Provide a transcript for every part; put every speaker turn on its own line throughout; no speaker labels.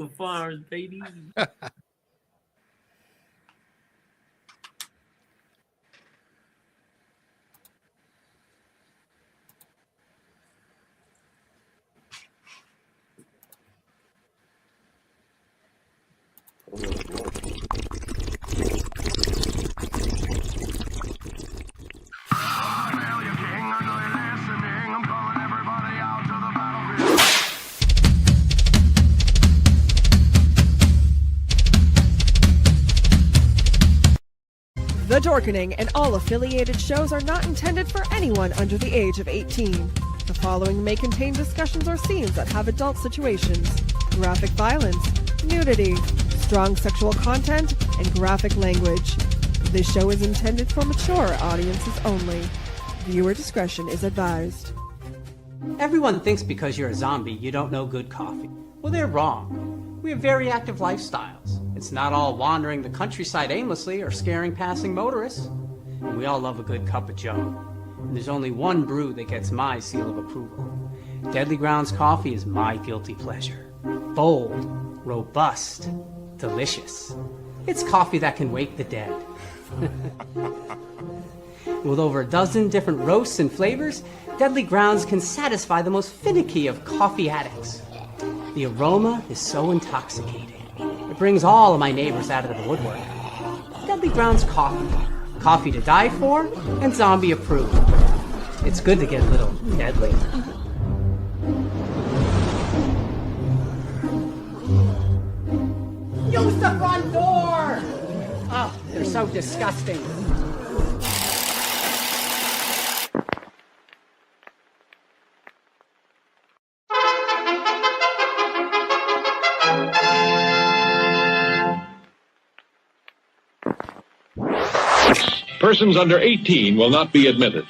the farms, baby.
The Dorkening and all affiliated shows are not intended for anyone under the age of 18. The following may contain discussions or scenes that have adult situations, graphic violence, nudity, strong sexual content, and graphic language. This show is intended for mature audiences only. Viewer discretion is advised.
Everyone thinks because you're a zombie, you don't know good coffee. Well, they're wrong. We have very active lifestyles. It's not all wandering the countryside aimlessly or scaring passing motorists. And we all love a good cup of joe. And there's only one brew that gets my seal of approval. Deadly Grounds coffee is my guilty pleasure. Bold, robust, delicious. It's coffee that can wake the dead. With over a dozen different roasts and flavors, Deadly Grounds can satisfy the most finicky of coffee addicts. The aroma is so intoxicating. It brings all of my neighbors out of the woodwork. Deadly Grounds coffee. Coffee to die for and zombie approved. It's good to get a little deadly. Use the front door! Oh, they're so disgusting.
Persons under 18 will not be admitted.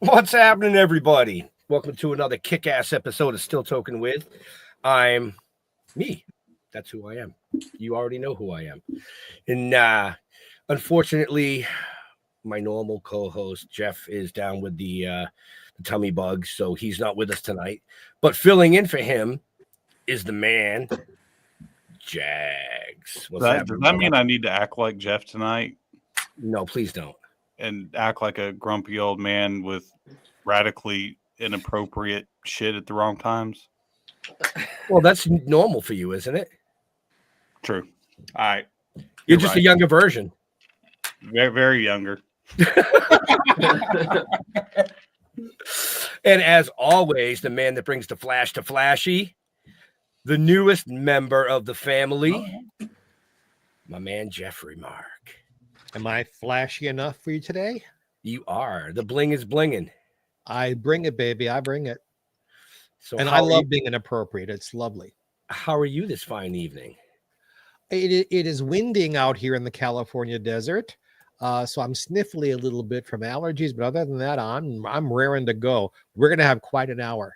What's happening, everybody? Welcome to another kick-ass episode of Still Toking With. I'm me. That's who I am. You already know who I am. And unfortunately, my normal co-host, Jeff, is down with the tummy bug, so he's not with us tonight. But filling in for him is the man, Jags.
Does that mean I need to act like Jeff tonight?
No, please don't.
And act like a grumpy old man with radically inappropriate shit at the wrong times?
Well, that's normal for you, isn't it?
True. All right.
You're just a younger version.
Very, very younger.
And as always, the man that brings the flash to flashy, the newest member of the family, my man, Jeffrey Mark.
Am I flashy enough for you today?
You are. The bling is blinging.
I bring it, baby. I bring it.
So,
and I love being inappropriate. It's lovely.
How are you this fine evening?
It is winding out here in the California desert. So I'm sniffly a little bit from allergies, but other than that, I'm raring to go. We're gonna have quite an hour.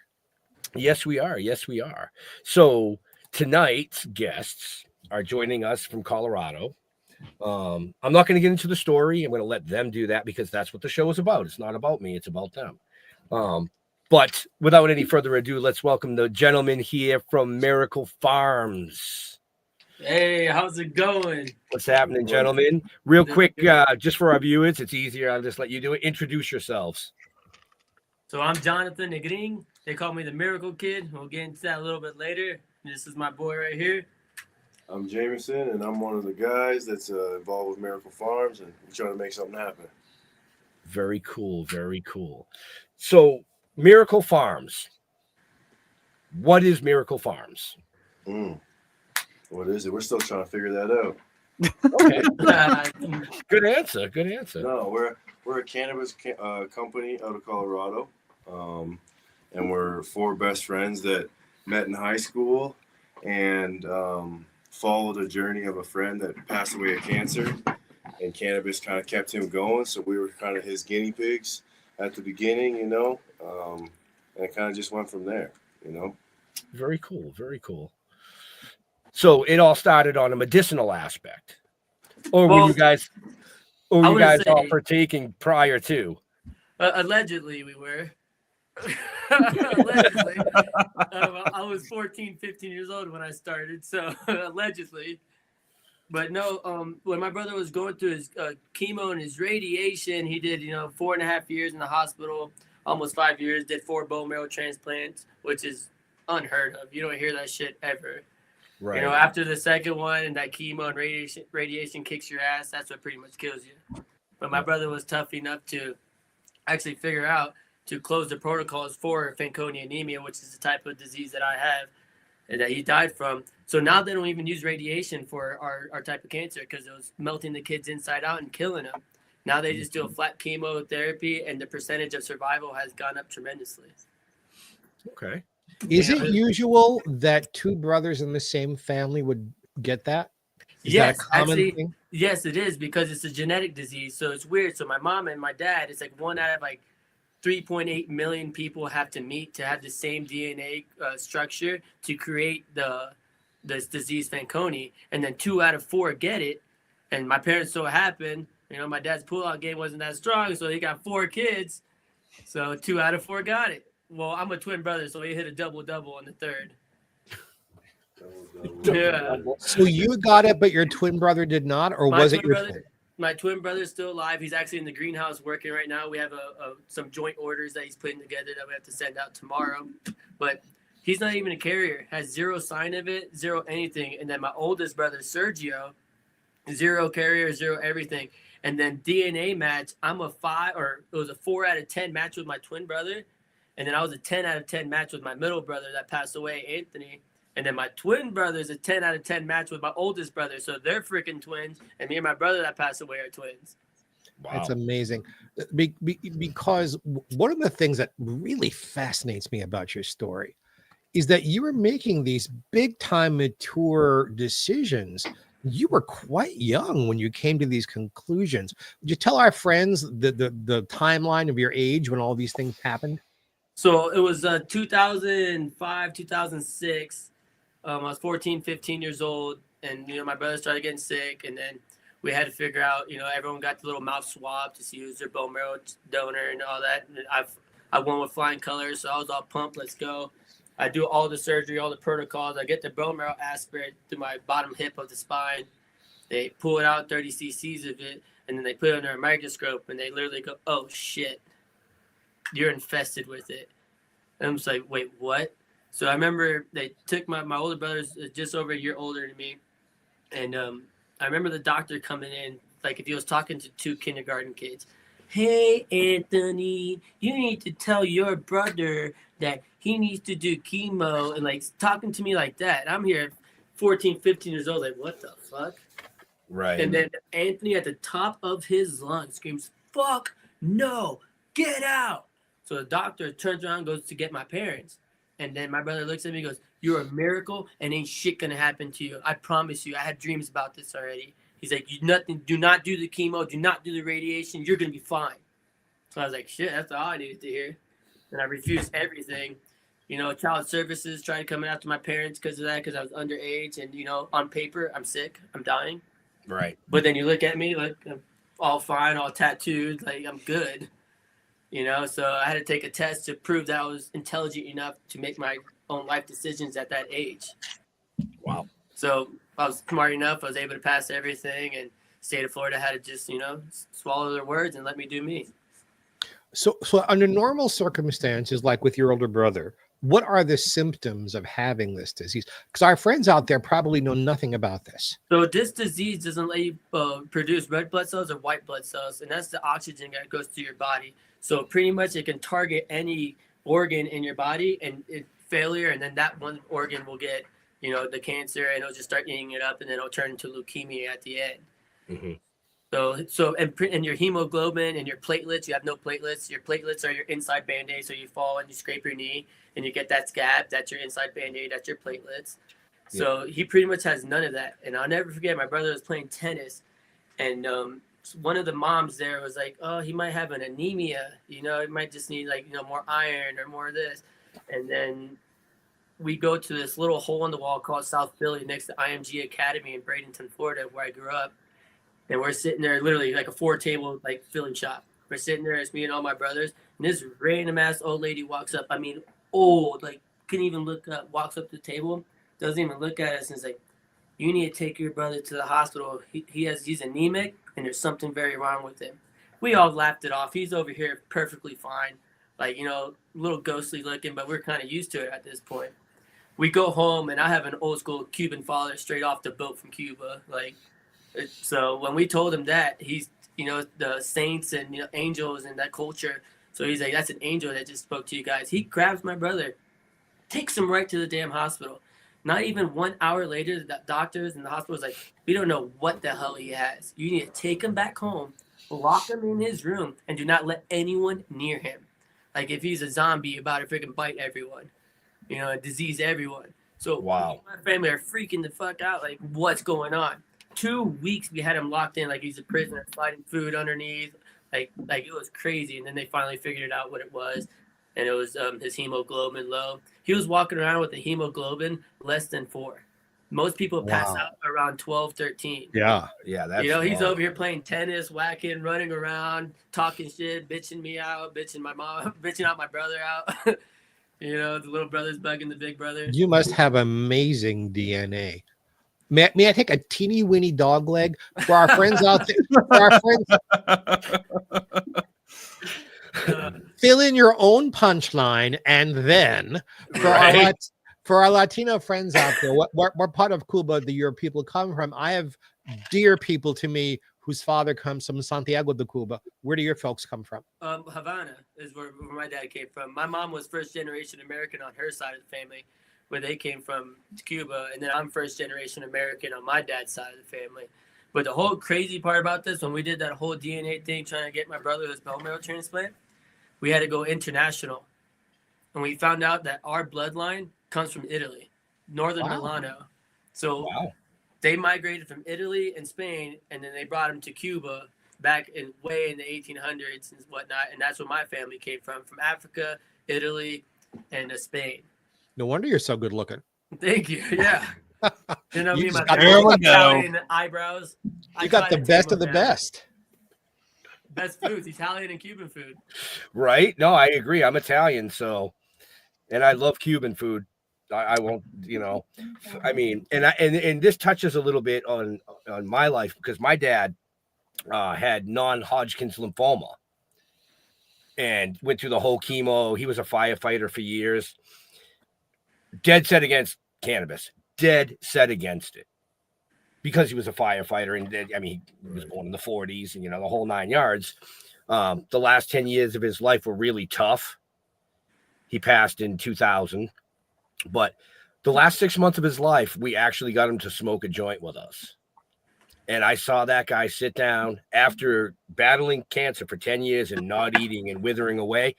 Yes, we are. Yes, we are. So tonight's guests are joining us from Colorado. I'm not going to get into the story. I'm going to let them do that because that's what the show is about. It's not about me. It's about them. But without any further ado, let's welcome the gentleman here from Miracle Farms.
Hey, how's it going?
What's happening, gentlemen? Real quick, just for our viewers, it's easier. I'll just let you do it. Introduce yourselves.
So I'm Jonathan Negrin. They call me the Miracle Kid. We'll get into that a little bit later. This is my boy right here.
I'm Jameson, and I'm one of the guys that's involved with Miracle Farms, and we're trying to make something happen.
Very cool. Very cool. So, Miracle Farms. What is Miracle Farms?
What is it? We're still trying to figure that out.
Okay. Good answer. Good answer.
No, we're a cannabis company out of Colorado, and we're four best friends that met in high school and followed a journey of a friend that passed away of cancer, and cannabis kind of kept him going. So we were kind of his guinea pigs at the beginning, and it kind of just went from there,
Very cool. Very cool. So it all started on a medicinal aspect, or were you guys all partaking prior to?
Allegedly, we were. Allegedly. I was 14, 15 years old when I started, so allegedly. But no, when my brother was going through his chemo and his radiation, he did, 4.5 years in the hospital, almost 5 years, did 4 bone marrow transplants, which is unheard of. You don't hear that shit ever.
Right.
After the second one and that chemo and radiation kicks your ass, that's what pretty much kills you. But my brother was tough enough to actually figure out to close the protocols for Fanconi Anemia, which is the type of disease that I have and that he died from. So now they don't even use radiation for our type of cancer because it was melting the kids inside out and killing them. Now they just do a flat chemotherapy, and the percentage of survival has gone up tremendously.
Okay.
Is it usual that two brothers in the same family would get that? Is
Yes,
that a common
actually,
thing?
yes, it is because it's a genetic disease. So it's weird. So my mom and my dad, it's like 1 out of 3.8 million people have to meet to have the same DNA structure to create this disease Fanconi, and then 2 out of 4 get it. And my parents so happened, my dad's pullout game wasn't that strong, so he got 4 kids. So 2 out of 4 got it. Well, I'm a twin brother, so he hit a double-double on the third. Yeah.
So you got it, but your twin brother did not, or was it your twin?
My twin brother's still alive. He's actually in the greenhouse working right now. We have some joint orders that he's putting together that we have to send out tomorrow. But he's not even a carrier. Has 0 sign of it, 0 anything. And then my oldest brother, Sergio, 0 carrier, 0 everything. And then DNA match, I'm a 5, or it was a 4 out of 10 match with my twin brother. And then I was a 10 out of 10 match with my middle brother that passed away, Anthony. And then my twin brother is a 10 out of 10 match with my oldest brother. So they're freaking twins. And me and my brother that passed away are twins.
Wow.
That's amazing. Because one of the things that really fascinates me about your story is that you were making these big time mature decisions. You were quite young when you came to these conclusions. Would you tell our friends the timeline of your age when all these things happened?
So it was 2005, 2006. I was 14, 15 years old, and my brother started getting sick, and then we had to figure out, everyone got the little mouth swab to see who's their bone marrow donor and all that. And I won with flying colors, so I was all pumped. Let's go. I do all the surgery, all the protocols. I get the bone marrow aspirate to my bottom hip of the spine. They pull it out, 30 cc's of it, and then they put it under a microscope, and they literally go, "Oh shit, you're infested with it." And I'm just like, wait, what? So I remember they took my older brother's just over a year older than me. And I remember the doctor coming in, like if he was talking to 2 kindergarten kids. "Hey, Anthony, you need to tell your brother that he needs to do chemo," and talking to me like that. I'm here 14, 15 years old, like, what the fuck?
Right.
And then Anthony at the top of his lungs screams, "Fuck, no, get out." So the doctor turns around and goes to get my parents. And then my brother looks at me and goes, You're a miracle, and ain't shit gonna happen to you. I promise you. I had dreams about this already. He's like, do not do the chemo, do not do the radiation. You're gonna be fine. So I was like, shit, that's all I needed to hear. And I refused everything. You know, child services tried coming after my parents because of that, because I was underage. And, you know, on paper, I'm sick. I'm dying.
Right.
But then you look at me, like, I'm all fine, all tattooed. Like, I'm good. You know, so I had to take a test to prove that I was intelligent enough to make my own life decisions at that age.
Wow.
So I was smart enough. I was able to pass everything. And state of Florida had to just, you know, swallow their words and let me do me.
So under normal circumstances, like with your older brother, what are the symptoms of having this disease? Because our friends out there probably know nothing about this.
So this disease doesn't let you produce red blood cells or white blood cells, and that's the oxygen that goes to your body. So pretty much it can target any organ in your body, and it failure, and then that one organ will get, you know, the cancer, and it'll just start eating it up, and then it'll turn into leukemia at the end.
Mm-hmm.
So and your hemoglobin and your platelets, you have no platelets. Your platelets are your inside Band-Aid. So you fall and you scrape your knee and you get that scab. That's your inside Band-Aid. That's your platelets. So he pretty much has none of that. And I'll never forget, my brother was playing tennis. And one of the moms there was like, oh, he might have an anemia. You know, he might just need, like, you know, more iron or more of this. And then we go to this little hole in the wall called South Philly next to IMG Academy in Bradenton, Florida, where I grew up. And we're sitting there, literally like a 4-table, like filling shop. We're sitting there, it's me and all my brothers. And this random ass old lady walks up. I mean, old, like couldn't even look up. Walks up to the table, doesn't even look at us, and is like, "You need to take your brother to the hospital. He's anemic, and there's something very wrong with him." We all laughed it off. He's over here perfectly fine, like, you know, a little ghostly looking, but we're kind of used to it at this point. We go home, and I have an old school Cuban father straight off the boat from Cuba, like. So when we told him that, he's, you know, the saints and, you know, angels and that culture. So he's like, that's an angel that just spoke to you guys. He grabs my brother, takes him right to the damn hospital. Not even 1 hour later, the doctors and the hospital was like, we don't know what the hell he has. You need to take him back home, lock him in his room, and do not let anyone near him. Like, if he's a zombie, about to freaking bite everyone, you know, and disease everyone. So
wow,
my family are freaking the fuck out. Like, what's going on? 2 weeks we had him locked in like he's a prisoner, sliding food underneath, like it was crazy. And then they finally figured out what it was, and it was his hemoglobin low. He was walking around with a hemoglobin less than 4. Most people pass out around 12, 13.
Yeah,
that's,
you know, he's over here playing tennis, whacking, running around, talking shit, bitching me out, bitching my mom, bitching out my brother out. You know, the little brother's bugging the big brother.
You must have amazing DNA. May I take a teeny weeny dog leg for our friends out there? For our friends, fill in your own punchline, and then for our Latino friends out there, what part of Cuba do your people come from? I have dear people to me whose father comes from Santiago de Cuba. Where do your folks come from?
Havana is where my dad came from. My mom was first generation American on her side of the family, where they came from Cuba, and then I'm first generation American on my dad's side of the family. But the whole crazy part about this, when we did that whole DNA thing trying to get my brother his bone marrow transplant, we had to go international. And we found out that our bloodline comes from Italy, Northern Milano. So they migrated from Italy and Spain, and then they brought him to Cuba back way in the 1800s and whatnot. And that's where my family came from Africa, Italy, and Spain.
No wonder you're so good looking.
Thank you. Yeah. You know, me and my
Italian
eyebrows.
You got the best of the best.
Best foods, Italian and Cuban food.
Right? No, I agree. I'm Italian, so, and I love Cuban food. I won't, you know, I mean, and this touches a little bit on my life, because my dad had non-Hodgkin's lymphoma and went through the whole chemo. He was a firefighter for years. Dead set against cannabis. Dead set against it, because he was a firefighter, and I mean, he was born in the 40s, and, you know, the whole 9 yards. The last 10 years of his life were really tough. He passed in 2000, but the last 6 months of his life, we actually got him to smoke a joint with us. And I saw that guy sit down after battling cancer for 10 years and not eating and withering away,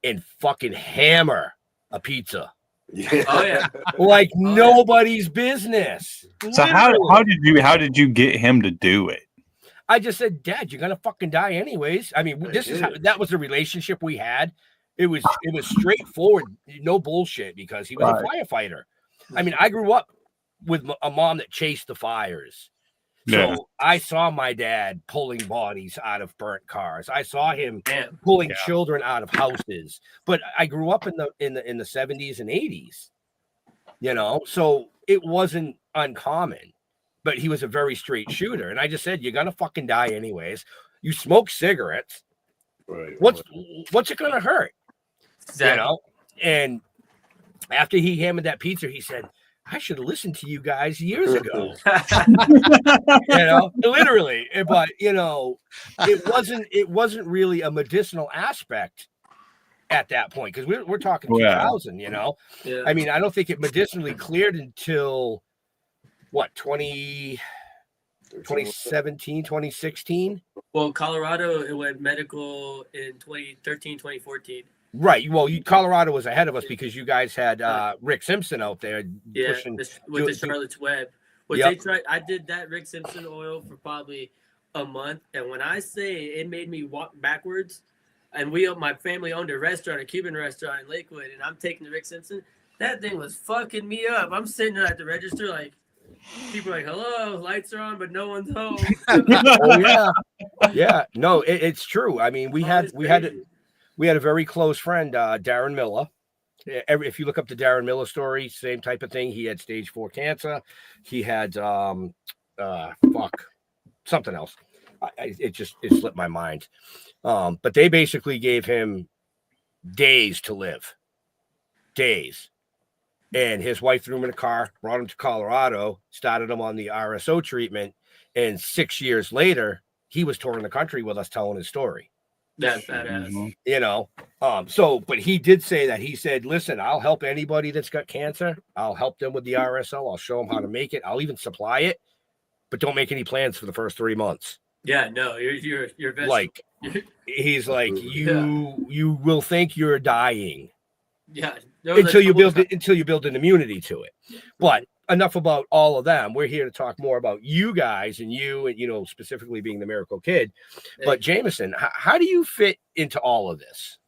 and fucking hammer a pizza
Yeah.
Oh yeah.
like
yeah.
nobody's business.
So how did you get him to do it?
I just said, Dad, you're gonna fucking die anyways. I mean, this is how that was the relationship we had. It was straightforward, no bullshit, because he was a firefighter. I mean, I grew up with a mom that chased the fires.
Yeah.
So I saw my dad pulling bodies out of burnt cars. I saw him pulling children out of houses. But I grew up in the 70s and 80s, you know, so it wasn't uncommon. But he was a very straight shooter. And I just said, you're gonna fucking die anyways. You smoke cigarettes.
Right.
What's it gonna hurt?
Exactly.
You know? And after he hammered that pizza, he said, I should have listened to you guys years ago. You know, literally. But you know, it wasn't really a medicinal aspect at that point, because we're talking 2000, you know.
Yeah.
I mean, I don't think it medicinally cleared until what, 2017, 2016?
Well, Colorado, it went medical in 2013, 2014.
Right. Well, Colorado was ahead of us because you guys had Rick Simpson out there pushing
with the Charlotte's Web. They tried, I did that Rick Simpson oil for probably a month, and when I say it made me walk backwards, and my family owned a restaurant, a Cuban restaurant in Lakewood, and I'm taking the Rick Simpson, that thing was fucking me up. I'm sitting there at the register like, people are like, hello, lights are on, but no one's home.
Oh yeah. No, it's true. I mean, we had a very close friend, Darren Miller. If you look up the Darren Miller story, same type of thing. He had stage 4 cancer. He had something else. It slipped my mind. But they basically gave him days to live. Days. And his wife threw him in a car, brought him to Colorado, started him on the RSO treatment, and 6 years later, he was touring the country with us telling his story.
That's badass.
You know, but he did say that. He said, listen, I'll help anybody that's got cancer. I'll help them with the RSO. I'll show them how to make it. I'll even supply it, but don't make any plans for the first 3 months.
Yeah, no, you're
like, he's like, you will think you're dying.
Yeah.
Until you build an immunity to it. But enough about all of them. We're here to talk more about you guys and you know, specifically being the Miracle Kid. But Jameson, how do you fit into all of this?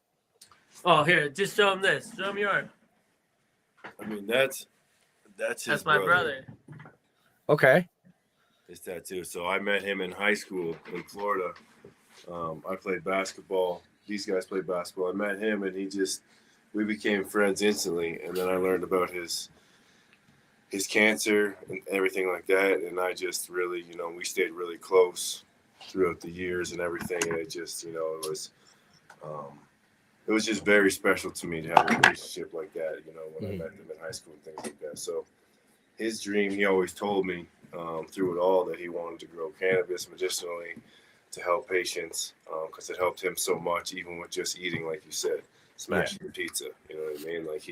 Oh, here, just show him this. Show him your arm.
I mean, that's
my brother.
Okay.
His tattoo. So I met him in high school in Florida. I played basketball. These guys played basketball. I met him, and we became friends instantly. And then I learned about his cancer and everything like that. And I just really, you know, we stayed really close throughout the years and everything. And it just, you know, it was just very special to me to have a relationship like that, you know, when I met him in high school and things like that. So his dream, he always told me through it all that he wanted to grow cannabis medicinally to help patients because it helped him so much, even with just eating, like you said, smashing your pizza. You know what I mean? Like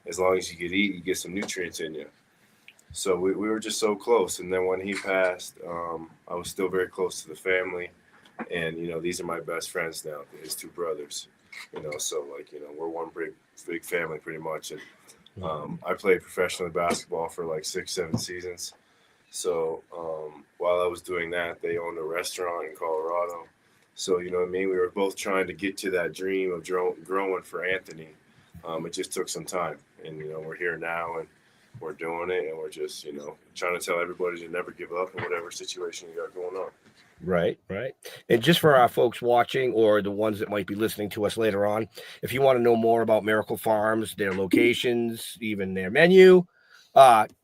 as long as you could eat, you get some nutrients in you. So we were just so close. And then when he passed, I was still very close to the family. And, you know, these are my best friends now, his 2 brothers. You know, so like, you know, we're one big family pretty much. And I played professionally basketball for like 6-7 seasons. So while I was doing that, they owned a restaurant in Colorado. So, you know what I mean? We were both trying to get to that dream of growing for Anthony. It just took some time. And, you know, we're here now and we're doing it. And we're just, you know, trying to tell everybody to never give up in whatever situation you got going on.
Right. And just for our folks watching or the ones that might be listening to us later on, if you want to know more about Miracle Farms, their locations, even their menu,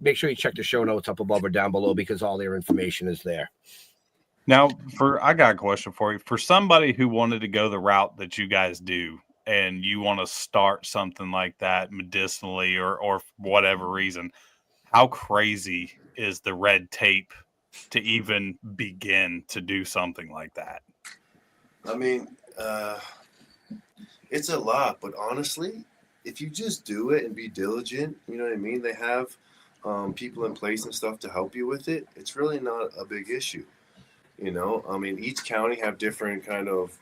make sure you check the show notes up above or down below because all their information is there.
Now, I got a question for you. For somebody who wanted to go the route that you guys do and you want to start something like that medicinally or for whatever reason, how crazy is the red tape to even begin to do something like that?
I mean, it's a lot, but honestly, if you just do it and be diligent, you know what I mean? They have people in place and stuff to help you with it. It's really not a big issue. You know, I mean, each county have different kind of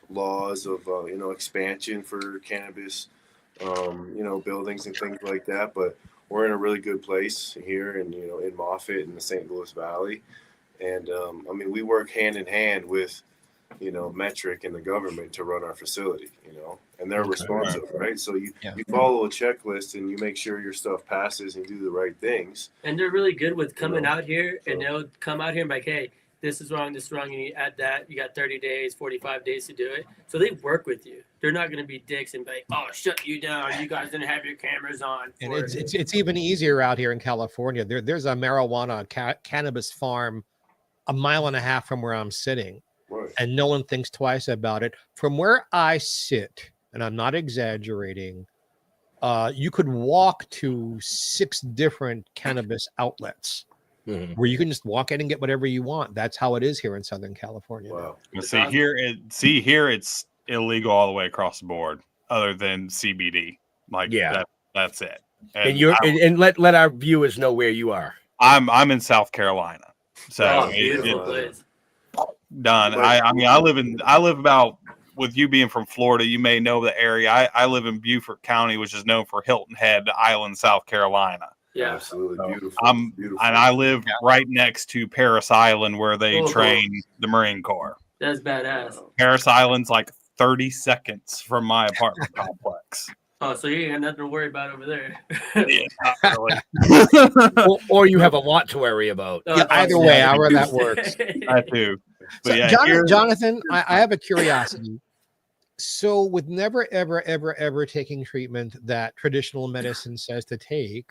laws of, you know, expansion for cannabis buildings and things like that. But we're in a really good place here, and in Moffett in the St. Louis Valley, and we work hand in hand with Metric and the government to run our facility, and they're responsive, right? So you follow a checklist and you make sure your stuff passes and do the right things.
And they're really good with coming out here, and they'll come out here and be like, hey, this is wrong, you need to add that. You got 30 days, 45 days to do it. So they work with you. They're not going to be dicks and be like, oh, shut you down. You guys didn't have your cameras on.
And it's even easier out here in California. There's a marijuana cannabis farm a mile and a half from where I'm sitting.
Right.
And no one thinks twice about it. From where I sit, and I'm not exaggerating, you could walk to 6 different cannabis outlets where you can just walk in and get whatever you want. That's how it is here in Southern California.
Wow.
Here it's illegal all the way across the board, other than CBD. That's it.
And let our viewers know where you are.
I'm in South Carolina, so done. I live about, with you being from Florida, you may know the area. I live in Beaufort County, which is known for Hilton Head Island, South Carolina.
Yeah, absolutely beautiful.
And I live right next to Paris Island, where they train the Marine Corps.
That's badass.
Paris Island's like 30 seconds from my apartment complex.
Oh, so you ain't got nothing to worry about over there.
Yeah, not really.
or you have a lot to worry about.
Either way, however that works.
I do. But
so Jonathan, I have a curiosity. So with never, ever, ever, ever taking treatment that traditional medicine says to take,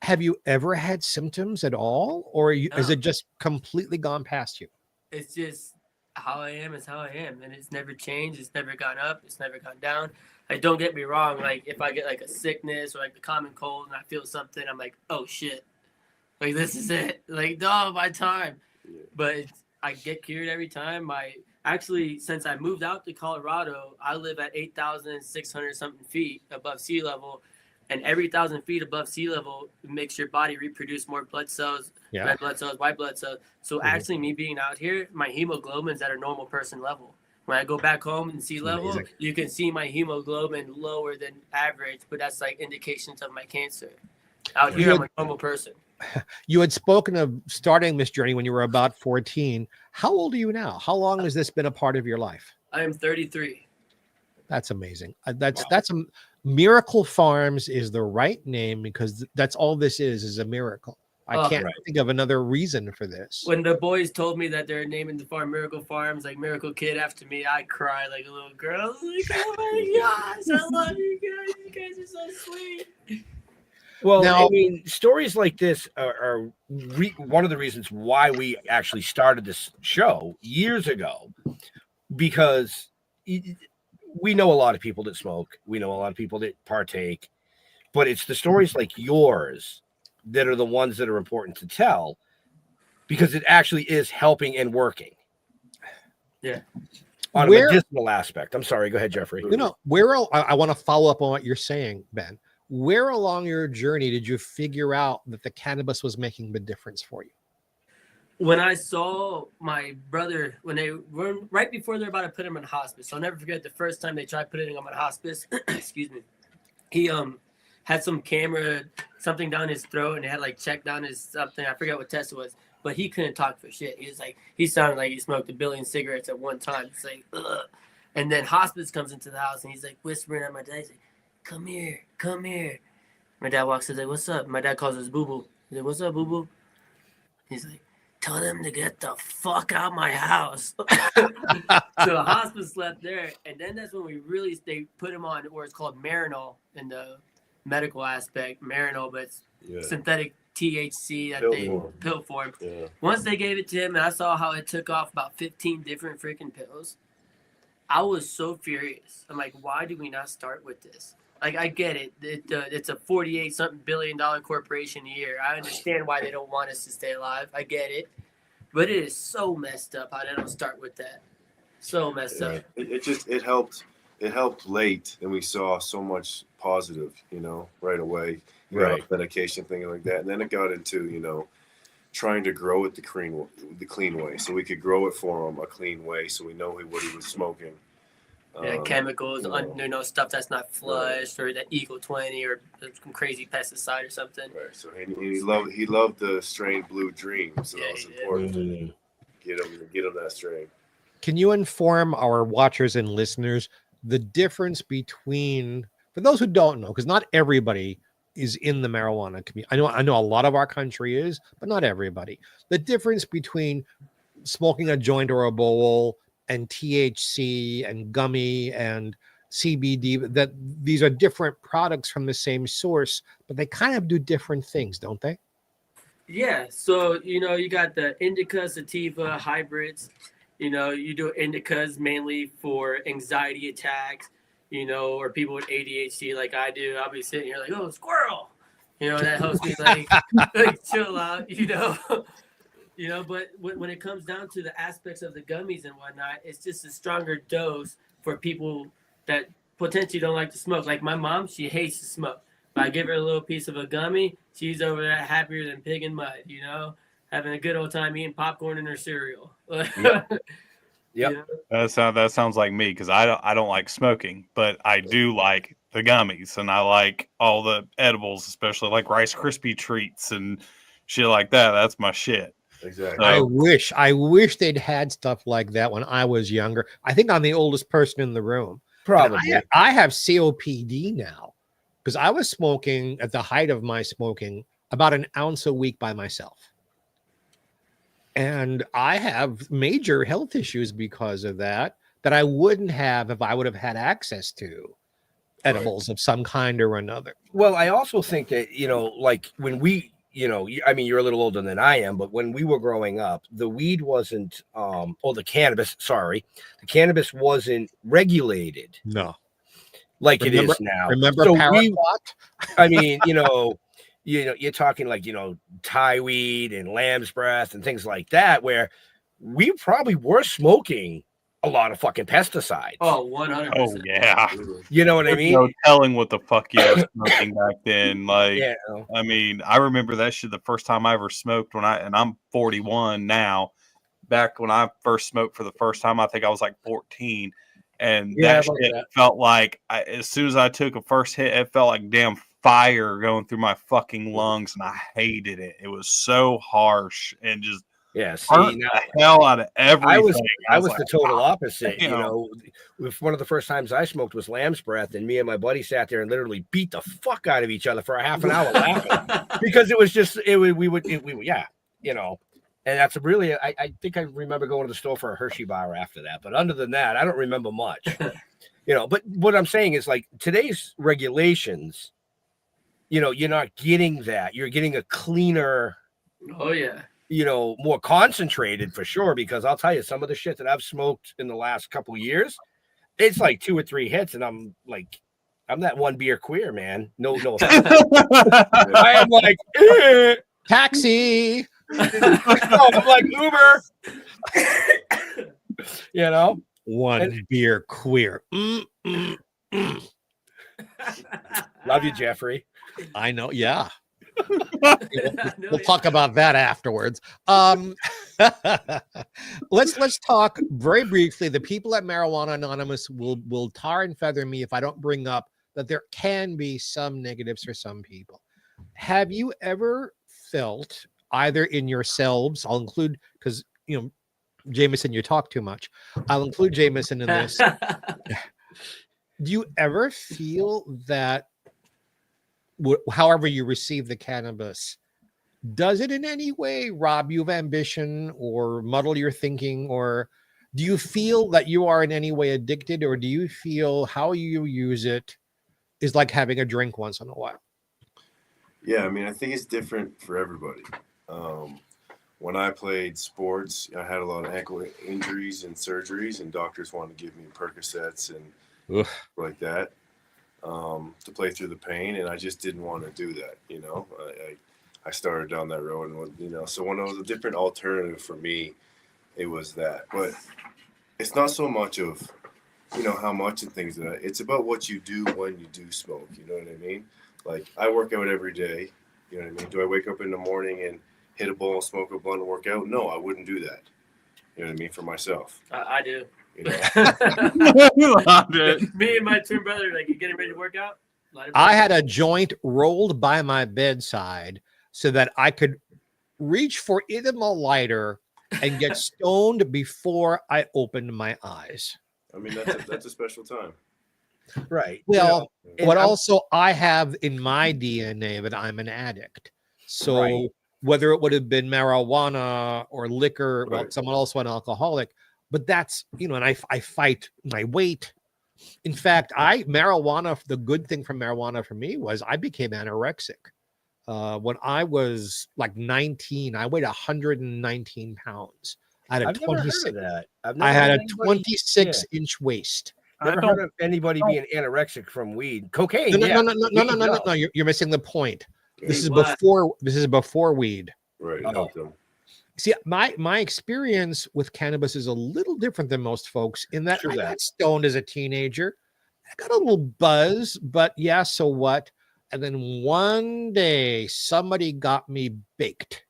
have you ever had symptoms at all? Or is it just completely gone past you?
It's just how I am is how I am. And it's never changed. It's never gone up. It's never gone down. Like, don't get me wrong. Like, if I get like a sickness or like the common cold and I feel something, I'm like, oh shit. Like, this is it. Like, no, my time. But I get cured every time. Actually, since I moved out to Colorado, I live at 8,600 something feet above sea level. And every 1,000 feet above sea level makes your body reproduce more blood cells, red blood cells, white blood cells. So actually, me being out here, my hemoglobin's at a normal person level. When I go back home and sea level, you can see my hemoglobin lower than average, but that's like indications of my cancer. Out here, I'm a normal person.
You had spoken of starting this journey when you were about 14. How old are you now? How long has this been a part of your life?
I am 33.
That's amazing. That's Miracle Farms is the right name, because that's all this is a miracle. I can't think of another reason for this.
When the boys told me that they're naming the farm Miracle Farms, like Miracle Kid after me, I cried like a little girl. I was like, oh my gosh, I love you guys. You guys are so sweet.
Well, now, I mean, stories like this are one of the reasons why we actually started this show years ago, because we know a lot of people that smoke. We know a lot of people that partake, but it's the stories like yours that are the ones that are important to tell, because it actually is helping and working.
Yeah.
On a medicinal aspect. I'm sorry. Go ahead, Jeffrey.
I want to follow up on what you're saying, Ben. Where along your journey did you figure out that the cannabis was making the difference for you?
When I saw my brother, when they were right before they're about to put him in hospice, I'll never forget the first time they tried putting him in hospice. Excuse me. He had some camera, something down his throat, and they had like checked down his something. I forget what test it was, but he couldn't talk for shit. He sounded like he smoked 1 billion cigarettes at one time. It's like, ugh. And then hospice comes into the house and he's like whispering at my dad. He's like, come here, come here. My dad walks in, he's like, what's up? My dad calls us Boo Boo. He's like, what's up, Boo Boo? He's like, tell them to get the fuck out my house. So the hospice left there, and then that's when they put him on where it's called Marinol in the medical aspect, Marinol, but it's synthetic THC that pill form. Yeah. Once they gave it to him, and I saw how it took off about 15 different freaking pills, I was so furious. I'm like, why do we not start with this? Like, I get it. It's a 48-something billion dollar corporation a year. I understand why they don't want us to stay alive. I get it. But it is so messed up how they don't start with that. So messed up.
It helped late, and we saw so much positive, right away. Medication, thing like that. And then it got into, trying to grow it the clean way. So we could grow it for him a clean way, so we know what he was smoking.
chemicals,
you know.
stuff that's not flushed, or that Eagle 20 or some crazy pesticide or something.
Right. So he loved the strain Blue Dream. So
Yeah,
it's
he did.
important to get him that strain.
Can you inform our watchers and listeners the difference between, for those who don't know, because not everybody is in the marijuana community. I know a lot of our country is, but not everybody. The difference between smoking a joint or a bowl and THC and gummy and CBD, that these are different products from the same source, but they kind of do different things, don't they?
Yeah. So, you got the indica, sativa hybrids. You do indicas mainly for anxiety attacks, or people with ADHD like I do. I'll be sitting here like, oh, squirrel. That helps me like chill out, but when it comes down to the aspects of the gummies and whatnot, it's just a stronger dose for people that potentially don't like to smoke. Like my mom, she hates to smoke. If I give her a little piece of a gummy, she's over there happier than pig in mud, having a good old time eating popcorn in her cereal.
Yep.
That sounds like me, because I don't like smoking, but I do like the gummies, and I like all the edibles, especially like Rice Krispie treats and shit like that. That's my shit.
Exactly.
I wish they'd had stuff like that when I was younger. I think I'm the oldest person in the room.
Probably.
I have COPD now because I was smoking at the height of my smoking about an ounce a week by myself. And I have major health issues because of that I wouldn't have if I would have had access to edibles of some kind or another.
Well, I also think that, like when we, I mean, you're a little older than I am, but when we were growing up, the weed wasn't, the cannabis wasn't regulated.
No.
Like it is now.
Remember
so
Paraquat?
I mean, you're talking like, Thai weed and lamb's breath and things like that, where we probably were smoking a lot of fucking pesticides.
Oh, 100%.
Oh, yeah.
You know what I mean?
No telling what the fuck you were smoking back then. Like,
Yeah.
I mean, I remember that shit the first time I ever smoked and I'm 41 now. Back when I first smoked for the first time, I think I was like 14. And that shit felt like, as soon as I took a first hit, it felt like damn fire going through my fucking lungs, and I hated it. It was so harsh and just hurt the hell out of everything.
I was like, the total opposite. One of the first times I smoked was lamb's breath, and me and my buddy sat there and literally beat the fuck out of each other for a half an hour laughing because it was just And that's really, I think I remember going to the store for a Hershey bar after that. But other than that, I don't remember much. But what I'm saying is, like, today's regulations, you're not getting that. You're getting a cleaner.
Oh, yeah.
More concentrated for sure. Because I'll tell you, some of the shit that I've smoked in the last couple of years, it's like 2 or 3 hits. And I'm like, I'm that one beer queer, man. No. I am like,
taxi.
I'm like Uber.
One beer queer.
Love you, Jeffrey.
I know. Yeah. We'll talk about that afterwards. Let's talk very briefly. The people at Marijuana Anonymous will tar and feather me if I don't bring up that there can be some negatives for some people. Have you ever felt either in yourselves, I'll include, because Jameson, you talk too much. I'll include Jameson in this. Do you ever feel that however you receive the cannabis, does it in any way rob you of ambition or muddle your thinking? Or do you feel that you are in any way addicted? Or do you feel how you use it is like having a drink once in a while?
Yeah, I mean, I think it's different for everybody. When I played sports, I had a lot of ankle injuries and surgeries, and doctors wanted to give me Percocets and like that to play through the pain, and I just didn't want to do that. I started down that road, and so when it was a different alternative for me, it was that. But it's not so much of how much and things that it's about what you do when you do smoke. You know what I mean? Like, I work out every day. You know what I mean? Do I wake up in the morning and hit a bowl and smoke a blunt and work out? No, I wouldn't do that. You know what I mean? For myself.
I do.
You know?
Loved it.
Me and my twin brother, like, you getting ready to work out?
I had a joint rolled by my bedside so that I could reach for either my lighter and get stoned before I opened my eyes.
I mean, that's a special time.
Right.
Well,
and
but
I'm-
also I have in my DNA that I'm an addict. So
Right.
whether it would have been marijuana or liquor, well,
Right.
someone else went alcoholic, but that's, you know, and I fight my weight. In fact, marijuana, the good thing from marijuana for me was I became anorexic. When I was like 19, I weighed 119 pounds. I had a
I've never heard
26.
of that.
I had a
anybody-
26-inch waist.
Never heard of anybody being anorexic from weed. Cocaine.
No. You're missing the point. This is
What?
before weed.
Right.
Oh.
help them.
See, my experience with cannabis is a little different than most folks in that
True
I
that.
got stoned as a teenager. I got a little buzz, but yeah, so what? And then one day somebody got me baked.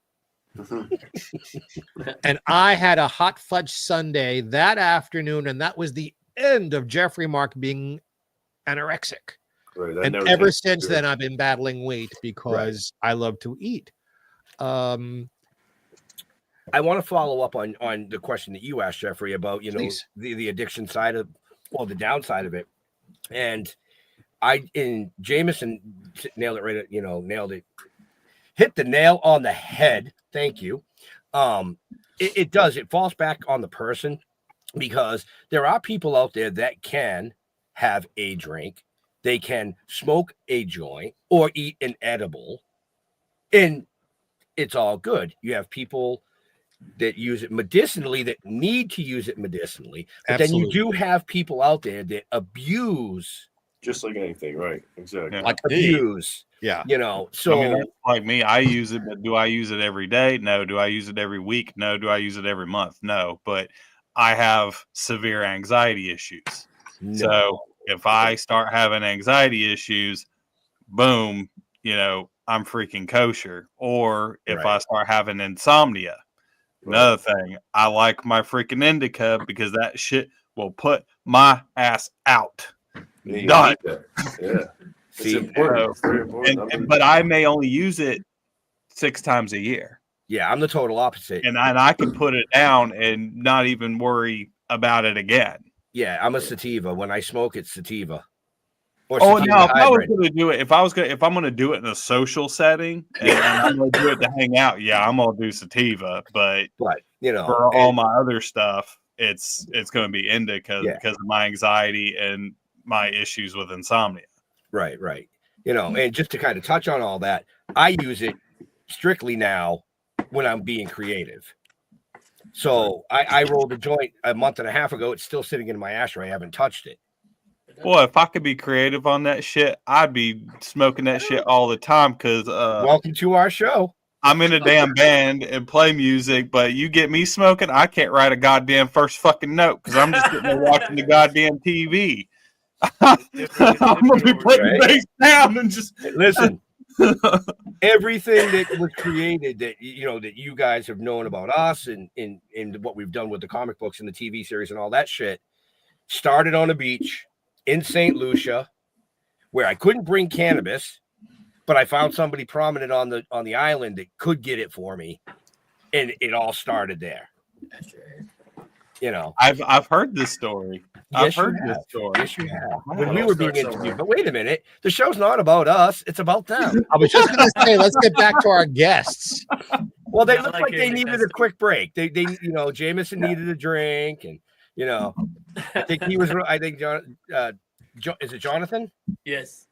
And I had a hot fudge sundae that afternoon, and that was the end of Jeffrey Mark being anorexic.
Right. That
And
never
ever
tastes
since
good.
then, I've been battling weight because I love to eat.
I want to follow up on the question that you asked, Jeffrey, about, you know,
Please.
the addiction side of, well, the downside of it. And Jameson nailed it right at, nailed it. Hit the nail on the head. Thank you. It does. It falls back on the person, because there are people out there that can have a drink. They can smoke a joint or eat an edible, and it's all good. You have people that use it medicinally, that need to use it medicinally. But then you do have people out there that abuse.
Just like anything, right? Exactly.
Yeah.
Like
Abuse.
Yeah.
So
I mean, that's like me. I use it, but do I use it every day? No. Do I use it every week? No. Do I use it every month? No. But I have severe anxiety issues.
no.
So if I start having anxiety issues, boom, I'm freaking kosher. Or if I start having insomnia, another thing, I like my freaking indica because that shit will put my ass out.
Yeah, you
Done.
need that. Yeah. It's
See,
important. It's very important.
But I may only use it 6 times a year.
Yeah, I'm the total opposite.
And I can put it down and not even worry about it again.
Yeah, I'm a sativa. When I smoke, it's sativa. Or
Oh
sativa
no! If I was
hybrid.
going to do it, if I'm going to do it in a social setting and I'm going to do it to hang out, yeah, I'm going to do sativa. But for all my other stuff, it's going to be indica because of my anxiety and my issues with insomnia.
Right. And just to kind of touch on all that, I use it strictly now when I'm being creative. So I rolled a joint a month and a half ago. It's still sitting in my ashtray. I haven't touched it.
Boy, if I could be creative on that shit, I'd be smoking that shit all the time. Because
welcome to our show.
I'm in a damn band and play music, but you get me smoking, I can't write a goddamn first fucking note because I'm just sitting there watching the goddamn TV. I'm gonna be putting bass down and just
listen. Everything that was created that you guys have known about us and what we've done with the comic books and the TV series and all that shit started on a beach in St. Lucia, where I couldn't bring cannabis, but I found somebody prominent on the island that could get it for me, and it all started there.
I've heard this story. I've heard this story.
Yes, you have. When we were being interviewed. But wait a minute, the show's not about us; it's about them.
I was just going to say, let's get back to our guests.
Well, they look like they needed a quick break. They Jameson needed a drink, and I think he was. I think is it Jonathan?
Yes.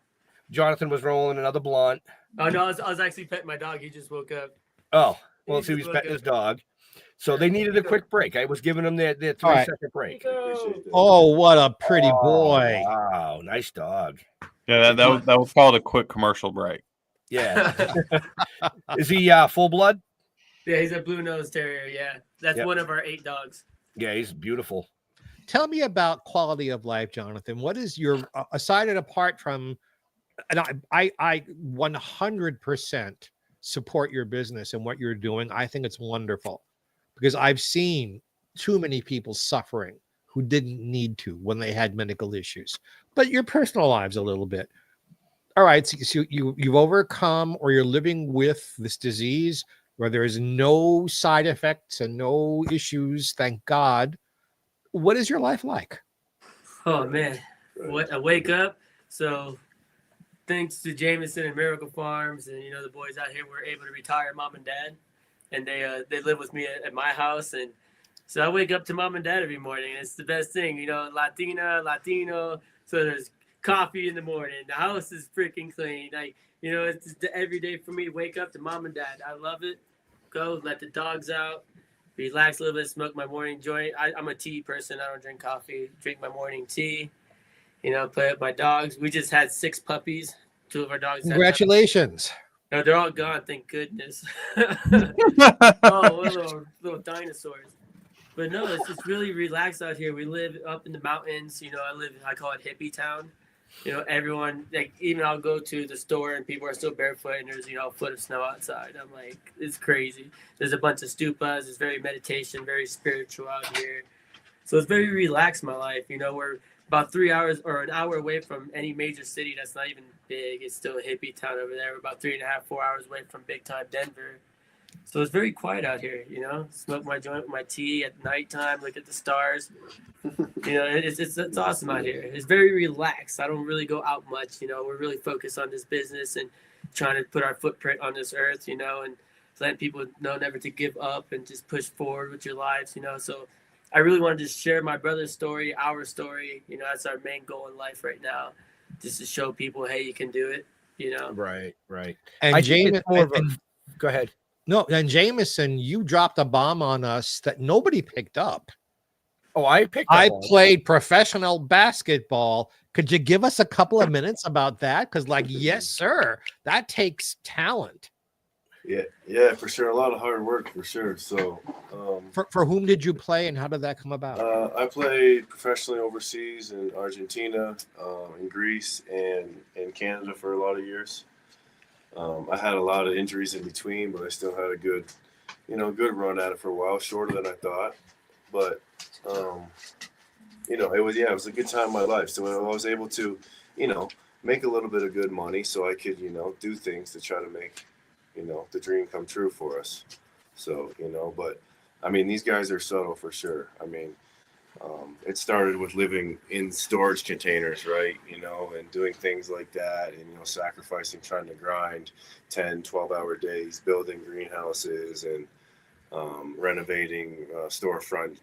Jonathan was rolling another blunt.
Oh no, I was actually petting my dog. He just woke up.
Oh, well, so he was petting his dog. So they needed a quick break. I was giving them their 3-second break.
Oh, what a pretty boy!
Wow, nice dog.
Yeah, that was called a quick commercial break.
Yeah. Is he full blood?
Yeah, he's a blue nose terrier. Yeah, that's one of our 8 dogs.
Yeah, he's beautiful.
Tell me about quality of life, Jonathan. What is your aside and apart from? And I 100% support your business and what you're doing. I think it's wonderful because I've seen too many people suffering who didn't need to when they had medical issues, but your personal lives a little bit. All right, so you've overcome, or you're living with this disease where there is no side effects and no issues, thank God. What is your life like?
Oh man, what I wake up. So thanks to Jameson and Miracle Farms, and the boys out here were able to retire mom and dad, and they live with me at my house, and so I wake up to mom and dad every morning, and it's the best thing, Latina, Latino. So there's coffee in the morning. The house is freaking clean. It's just the everyday for me to wake up to mom and dad. I love it. Go let the dogs out, relax a little bit, smoke my morning joint. I'm a tea person. I don't drink coffee. Drink my morning tea. Play with my dogs. We just had 6 puppies. 2 of our dogs.
Congratulations.
No, they're all gone. Thank goodness. Oh, what little dinosaurs. But no, it's just really relaxed out here. We live up in the mountains. I call it hippie town. Everyone, even I'll go to the store and people are still barefoot and there's, a foot of snow outside. I'm like, it's crazy. There's a bunch of stupas. It's very meditation, very spiritual out here. So it's very relaxed, my life. We're about 3 hours or an hour away from any major city that's not even big. It's still a hippie town over there. We're about 3.5, 4 hours away from big time Denver. So it's very quiet out here, smoke my joint with my tea at nighttime, look at the stars. It's awesome out here. It's very relaxed. I don't really go out much, we're really focused on this business and trying to put our footprint on this earth, and letting people know never to give up and just push forward with your lives, So I really wanted to share my brother's story, our story. That's our main goal in life right now, just to show people, hey, you can do it,
Right.
And James,
go ahead.
No, and Jameson, you dropped a bomb on us that nobody picked up.
Oh, I
played professional basketball. Could you give us a couple of minutes about that? Because, yes, sir, that takes talent.
Yeah, for sure. A lot of hard work, for sure. So,
for whom did you play, and how did that come about?
I played professionally overseas in Argentina, in Greece, and in Canada for a lot of years. I had a lot of injuries in between, but I still had a good run at it for a while, shorter than I thought. But, it was a good time in my life. So I was able to, make a little bit of good money so I could, do things to try to make, the dream come true for us. So, but I mean, these guys are subtle for sure. I mean, it started with living in storage containers, right? And doing things like that and, sacrificing, trying to grind 10, 12-hour days, building greenhouses and renovating storefront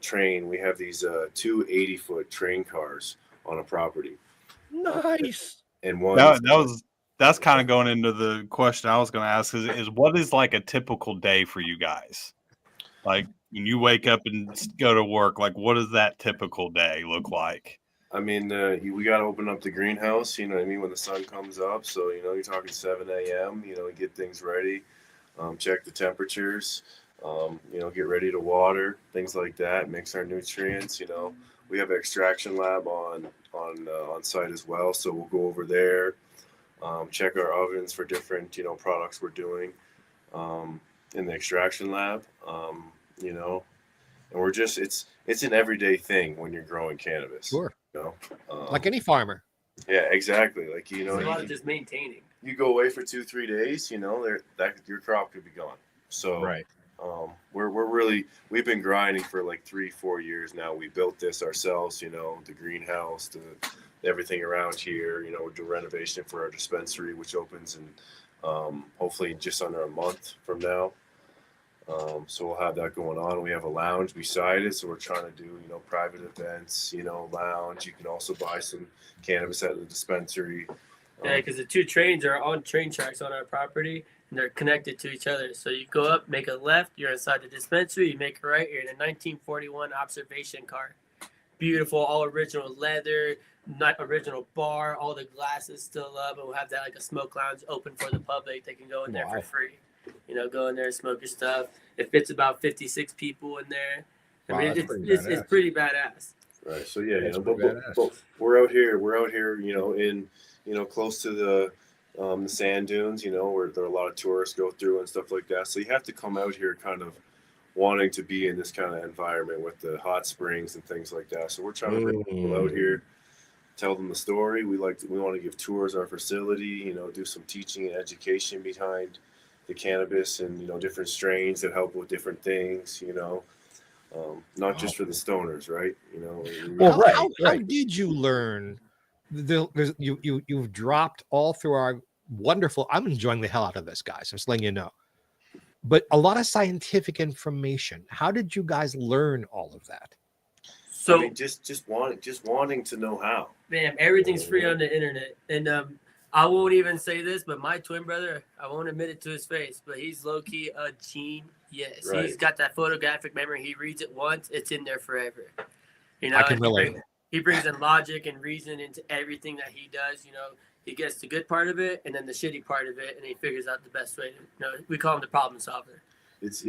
train. We have these 2 80-foot train cars on a property.
Nice.
And one
that's kind of going into the question I was going to ask is what is like a typical day for you guys? Like when you wake up and go to work, like what does that typical day look like?
I mean, we got to open up the greenhouse, when the sun comes up. So, you're talking 7 a.m., get things ready, check the temperatures, get ready to water, things like that, mix our nutrients, We have an extraction lab on site as well. So we'll go over there, check our ovens for different, products we're doing in the extraction lab, and we're just, it's an everyday thing when you're growing cannabis.
Sure. Like any farmer.
Yeah, exacy's like,
it's a lot of just maintaining.
You go away for 2-3 days, your crop could be gone. So
right.
We've been grinding for like 3-4 years now. We built this ourselves, the greenhouse, everything around here, we're doing renovation for our dispensary, which opens in hopefully just under a month from now. So we'll have that going on. We have a lounge beside it. So we're trying to do, private events, lounge. You can also buy some cannabis at the dispensary.
Yeah, because the 2 trains are on train tracks on our property and they're connected to each other. So you go up, make a left, you're inside the dispensary, you make a right, you're in a 1941 observation car. Beautiful, all original leather, not original bar, all the glasses still up, and we'll have that like a smoke lounge open for the public. They can go in there for free. Go in there and smoke your stuff. It fits about 56 people in there. I mean, it's pretty badass.
Right. So yeah, but we're out here, in, close to the sand dunes, where there are a lot of tourists go through and stuff like that. So you have to come out here kind of wanting to be in this kind of environment with the hot springs and things like that. So we're trying to bring people out here, tell them the story. We want to give tours of our facility, you know, do some teaching and education behind the cannabis and, you know, different strains that help with different things, you know, not just for the stoners, right? You know.
Well, how did you learn? You've dropped all through our wonderful. I'm enjoying the hell out of this, guys. I'm just letting you know. But a lot of scientific information. How did you guys learn all of that?
So I mean, just wanting to know how.
Man, everything's free on the internet, and I won't even say this, but my twin brother, I won't admit it to his face, but he's low key a genius. Right. He's got that photographic memory. He reads it once, it's in there forever. You know,
I can relate.
He brings in logic and reason into everything that he does. You know, he gets the good part of it and then the shitty part of it, and he figures out the best way. We call him the problem solver. He's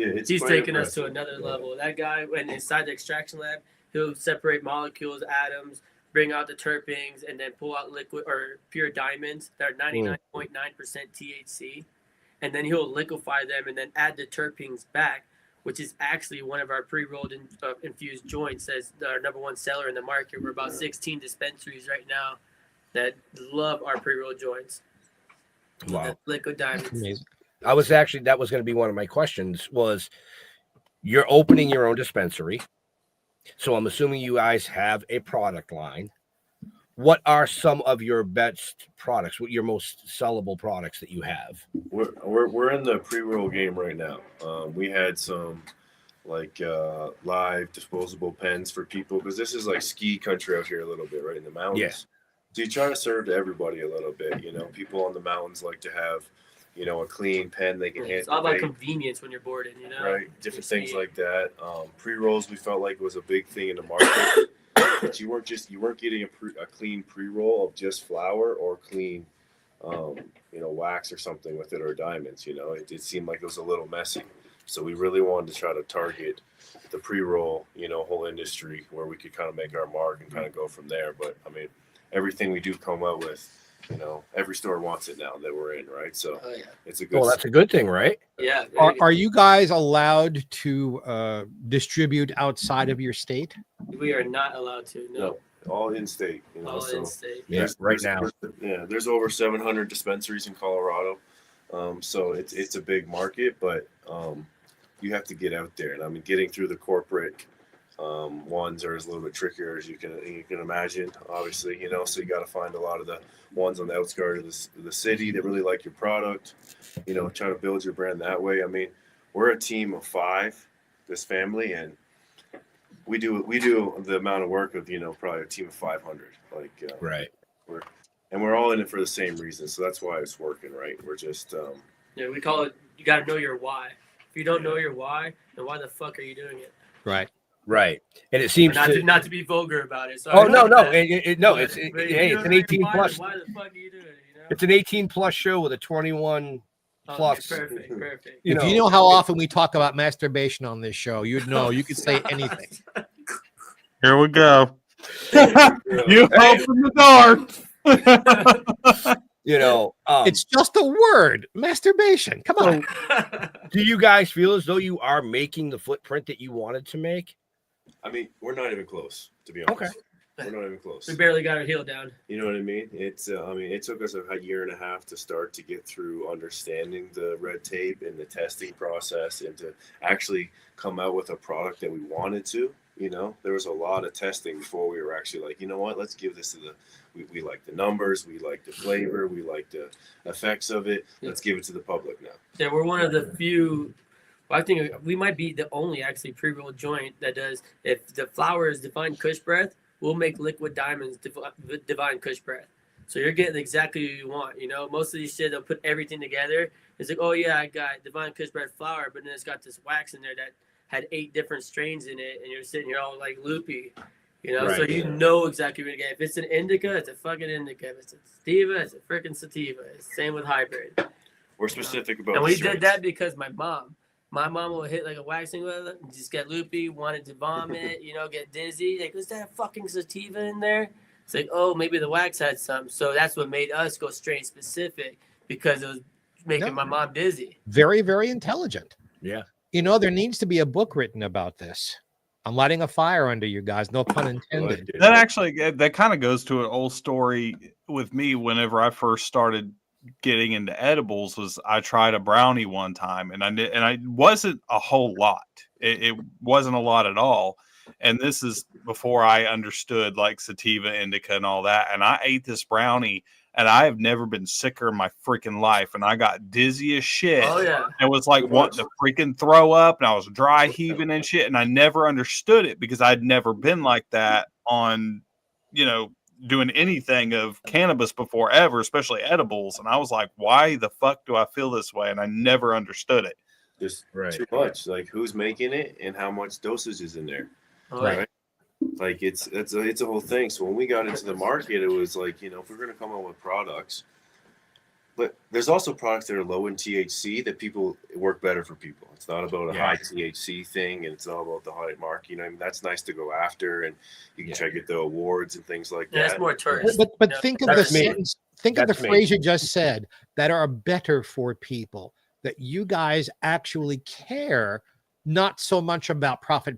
taking us to another level. That guy, when inside the extraction lab, he'll separate molecules, atoms, bring out the terpenes, and then pull out liquid or pure diamonds that are 99.9% THC, and then he'll liquefy them and then add the terpenes back, which is actually one of our pre-rolled infused joints as our number one seller in the market. We're about 16 dispensaries right now that love our pre-rolled joints.
Wow.
Liquid diamonds.
Amazing.
That was going to be one of my questions was you're opening your own dispensary. So I'm assuming you guys have a product line. What are some of your best products? What your most sellable products that you have?
We're in the pre-roll game right now. We had some like live disposable pens for people because this is like ski country out here a little bit, right in the mountains.
Yeah.
So you try to serve to everybody a little bit. You know, people on the mountains like to have, you know, a clean pen they can handle.
It's all about convenience when you're boarding, you know?
Right, different things like that. Pre-rolls we felt like was a big thing in the market. But you weren't getting a clean pre-roll of just flour or clean, you know, wax or something with it or diamonds. You know, it seemed like it was a little messy. So we really wanted to try to target the pre-roll, you know, whole industry where we could kind of make our mark and kind of go from there. But I mean, everything we do come up with, you know, every store wants it now that we're in, right? So it's a good.
Well, that's a good thing, right?
Yeah.
Are you guys allowed to distribute outside of your state?
We are not allowed to. No.
All in state. You know,
all in state.
Yeah, right now.
There's over 700 dispensaries in Colorado, so it's a big market, but you have to get out there, and I mean, getting through the corporate ones are a little bit trickier, as you can imagine. Obviously, you know, so you got to find a lot of the ones on the outskirts of the city that really like your product. You know, try to build your brand that way. I mean, we're a team of 5, this family, and we do the amount of work of, you know, probably a team of 500. Like
right.
We're all in it for the same reason, so that's why it's working, right? We're just
we call it. You got to know your why. If you don't know your why, then why the fuck are you doing it?
Right.
Right, and it seems
not to be vulgar about it.
Sorry, no, it's an 18 plus.
Why the fuck are you doing it? You know?
It's an 18 plus show with a 21 plus.
Perfect.
If you know how often we talk about masturbation on this show, you'd know. You could say anything.
Here we go. You open the door.
You know,
it's just a word, masturbation. Come on.
Do you guys feel as though you are making the footprint that you wanted to make?
I mean, we're not even close, to be honest.
Okay.
We're not even close.
We barely got our heel down.
You know what I mean? It's it took us a year and a half to start to get through understanding the red tape and the testing process and to actually come out with a product that we wanted to. You know, there was a lot of testing before we were actually like, you know what, let's give this to we like the numbers, we like the flavor, we like the effects of it. Let's give it to the public now.
Yeah, we're one of the few. I think we might be the only actually pre-rolled joint that does. If the flower is Divine Kush Breath, we'll make liquid diamonds Divine Kush Breath. So you're getting exactly what you want. You know, most of these shit, they'll put everything together. It's like, oh yeah, I got Divine Kush Breath flower, but then it's got this wax in there that had 8 different strains in it, and you're sitting here all like loopy. You know, right, so you know exactly what to get. If it's an indica, it's a fucking indica. If it's a sativa, it's a freaking sativa. It's the same with hybrid.
We're specific about.
And we did that because my mom will hit like a waxing with it and just get loopy, wanted to vomit, you know, get dizzy. Like, was that a fucking sativa in there? It's like, oh, maybe the wax had some. So that's what made us go strain specific because it was making my mom dizzy.
Very, very intelligent.
Yeah.
You know, there needs to be a book written about this. I'm lighting a fire under you guys. No pun intended.
That actually, that kind of goes to an old story with me. Whenever I first started getting into edibles, was I tried a brownie one time, and I wasn't a whole lot. It wasn't a lot at all. And this is before I understood like sativa indica and all that. And I ate this brownie, and I have never been sicker in my freaking life. And I got dizzy as shit.
Oh yeah.
It was like wanting to freaking throw up, and I was dry heaving and shit. And I never understood it because I'd never been like that on, doing anything of cannabis before ever, especially edibles. And I was like, why the fuck do I feel this way? And I never understood it.
Just too much. Like, who's making it and how much dosage is in there?
Right.
Like it's a whole thing. So when we got into the market, it was like, if we're going to come out with products, but there's also products that are low in THC that people work better for people. It's not about a high THC thing, and it's not about the high mark. That's nice to go after, and you can try to get the awards and things like that.
That's more tourist.
But think of the sentence. Think of the phrase you just said, that are better for people. That you guys actually care. Not so much about profit,